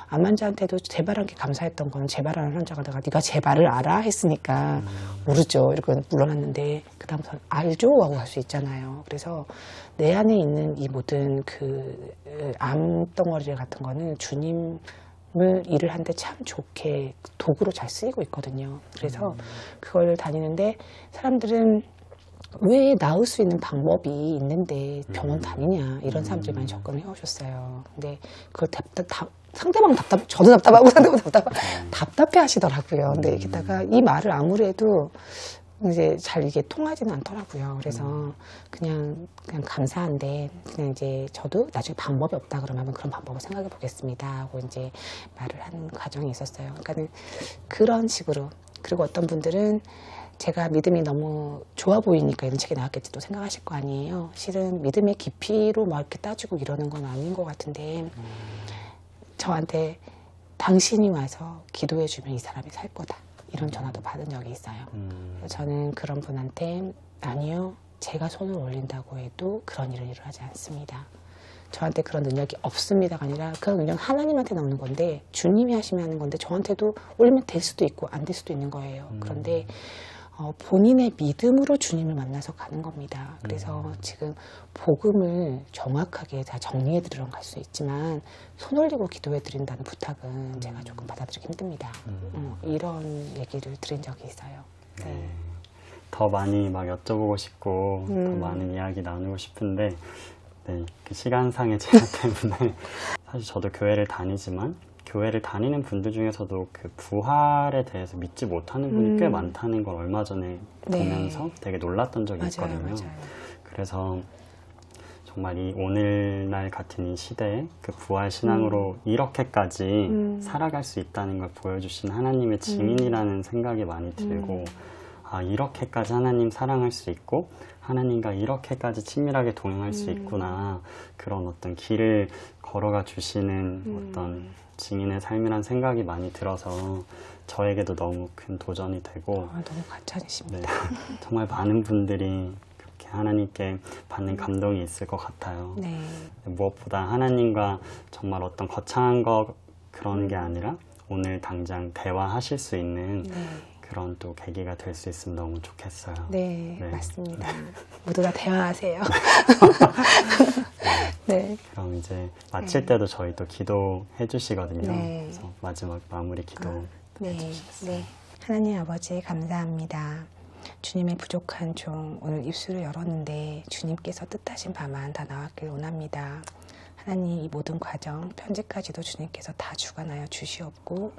A: 암 환자한테도 재발한 게 감사했던 건, 재발하는 환자가 내가 네가 재발을 알아? 했으니까 모르죠. 이렇게 물러났는데 그 다음부터는 알죠? 하고 갈 수 있잖아요. 그래서 내 안에 있는 이 모든 그 암덩어리 같은 거는 주님을 일을 하는데 참 좋게 도구로 잘 쓰이고 있거든요. 그래서 그걸 다니는데 사람들은 왜 나을 수 있는 방법이 있는데 병원 다니냐 이런 사람들이 많이 접근을 해오셨어요. 근데 그걸 상대방 저도 답답하고 상대방 답답해 하시더라고요. 근데 이렇게다가 이 말을 아무리 해도 이제 잘 이게 통하지는 않더라고요. 그래서 그냥 감사한데 그냥 이제 저도 나중에 방법이 없다 그러면 한번 그런 방법을 생각해 보겠습니다 하고 이제 말을 하는 과정이 있었어요. 그러니까는 그런 식으로. 그리고 어떤 분들은 제가 믿음이 너무 좋아 보이니까 이런 책이 나왔겠지 또 생각하실 거 아니에요. 실은 믿음의 깊이로 막 이렇게 따지고 이러는 건 아닌 것 같은데 저한테 당신이 와서 기도해 주면 이 사람이 살 거다 이런 전화도 받은 적이 있어요. 그래서 저는 그런 분한테 아니요, 제가 손을 올린다고 해도 그런 일은 일어나지 않습니다. 저한테 그런 능력이 없습니다가 아니라 그런 능력 하나님한테 나오는 건데 주님이 하시면 하는 건데 저한테도 올리면 될 수도 있고 안 될 수도 있는 거예요. 그런데 본인의 믿음으로 주님을 만나서 가는 겁니다. 그래서 지금 복음을 정확하게 다 정리해 드리러 갈 수 있지만 손 올리고 기도해 드린다는 부탁은 제가 조금 받아들이기 힘듭니다. 이런 얘기를 드린 적이 있어요. 네.
B: 더 많이 막 여쭤보고 싶고 더 많은 이야기 나누고 싶은데 네, 그 시간상의 제약 때문에 사실 저도 교회를 다니지만 교회를 다니는 분들 중에서도 그 부활에 대해서 믿지 못하는 분이 꽤 많다는 걸 얼마 전에 보면서 되게 놀랐던 적이 있거든요.
A: 맞아요.
B: 그래서 정말 이 오늘날 같은 이 시대에 그 부활 신앙으로 이렇게까지 살아갈 수 있다는 걸 보여주신 하나님의 증인이라는 생각이 많이 들고 아, 이렇게까지 하나님 사랑할 수 있고 하나님과 이렇게까지 친밀하게 동행할 수 있구나 그런 어떤 길을 걸어가 주시는 어떤 증인의 삶이란 생각이 많이 들어서 저에게도 너무 큰 도전이 되고
A: 너무 감사하십니다.
B: 네, 정말 많은 분들이 그렇게 하나님께 받는 감동이 있을 것 같아요.
A: 네.
B: 무엇보다 하나님과 정말 어떤 거창한 거 그런 게 아니라 오늘 당장 대화하실 수 있는 그런 또 계기가 될 수 있으면 너무 좋겠어요.
A: 네, 맞습니다. 모두 다 대화하세요. 네.
B: 그럼 이제 마칠 때도 저희 또 기도해 주시거든요.
A: 네.
B: 그래서 마지막 마무리 기도 해주시겠어요?
A: 네. 하나님 아버지 감사합니다. 주님의 부족한 종 오늘 입술을 열었는데 주님께서 뜻하신 바만 다 나왔길 원합니다. 하나님 이 모든 과정 편지까지도 주님께서 다 주관하여 주시옵고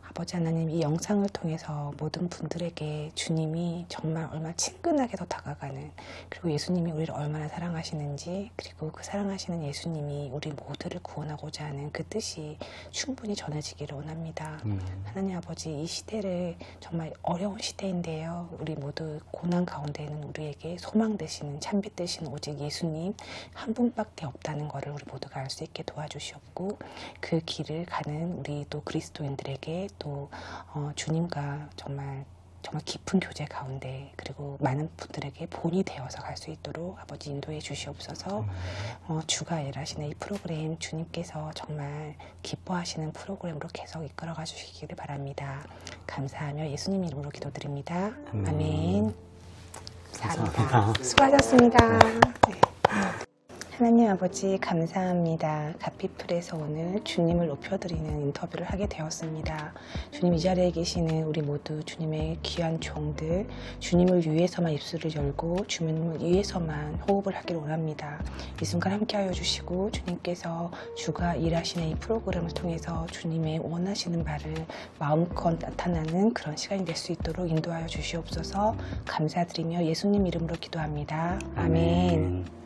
A: 아버지 하나님 이 영상을 통해서 모든 분들에게 주님이 정말 얼마나 친근하게 더 다가가는 그리고 예수님이 우리를 얼마나 사랑하시는지 그리고 그 사랑하시는 예수님이 우리 모두를 구원하고자 하는 그 뜻이 충분히 전해지기를 원합니다. 하나님 아버지 이 시대를 정말 어려운 시대인데요. 우리 모두 고난 가운데 있는 우리에게 소망 되시는 참빛 되시는 오직 예수님 한 분밖에 없다는 것을 우리 모두가 알 수 있게 도와주시옵고 그 길을 가는 우리 또 그리스도인들에게 또 주님과 정말 깊은 교제 가운데 그리고 많은 분들에게 본이 되어서 갈 수 있도록 아버지 인도해 주시옵소서. 주가 일하시는 이 프로그램 주님께서 정말 기뻐하시는 프로그램으로 계속 이끌어가 주시기를 바랍니다. 감사하며 예수님 이름으로 기도드립니다. 아멘. 감사합니다. 수고하셨습니다. 네. 하나님 아버지 감사합니다. 갓피플에서 오늘 주님을 높여드리는 인터뷰를 하게 되었습니다. 주님 이 자리에 계시는 우리 모두 주님의 귀한 종들 주님을 위해서만 입술을 열고 주님을 위해서만 호흡을 하기를 원합니다. 이 순간 함께하여 주시고 주님께서 주가 일하시는 이 프로그램을 통해서 주님의 원하시는 바를 마음껏 나타나는 그런 시간이 될 수 있도록 인도하여 주시옵소서. 감사드리며 예수님 이름으로 기도합니다. 아멘.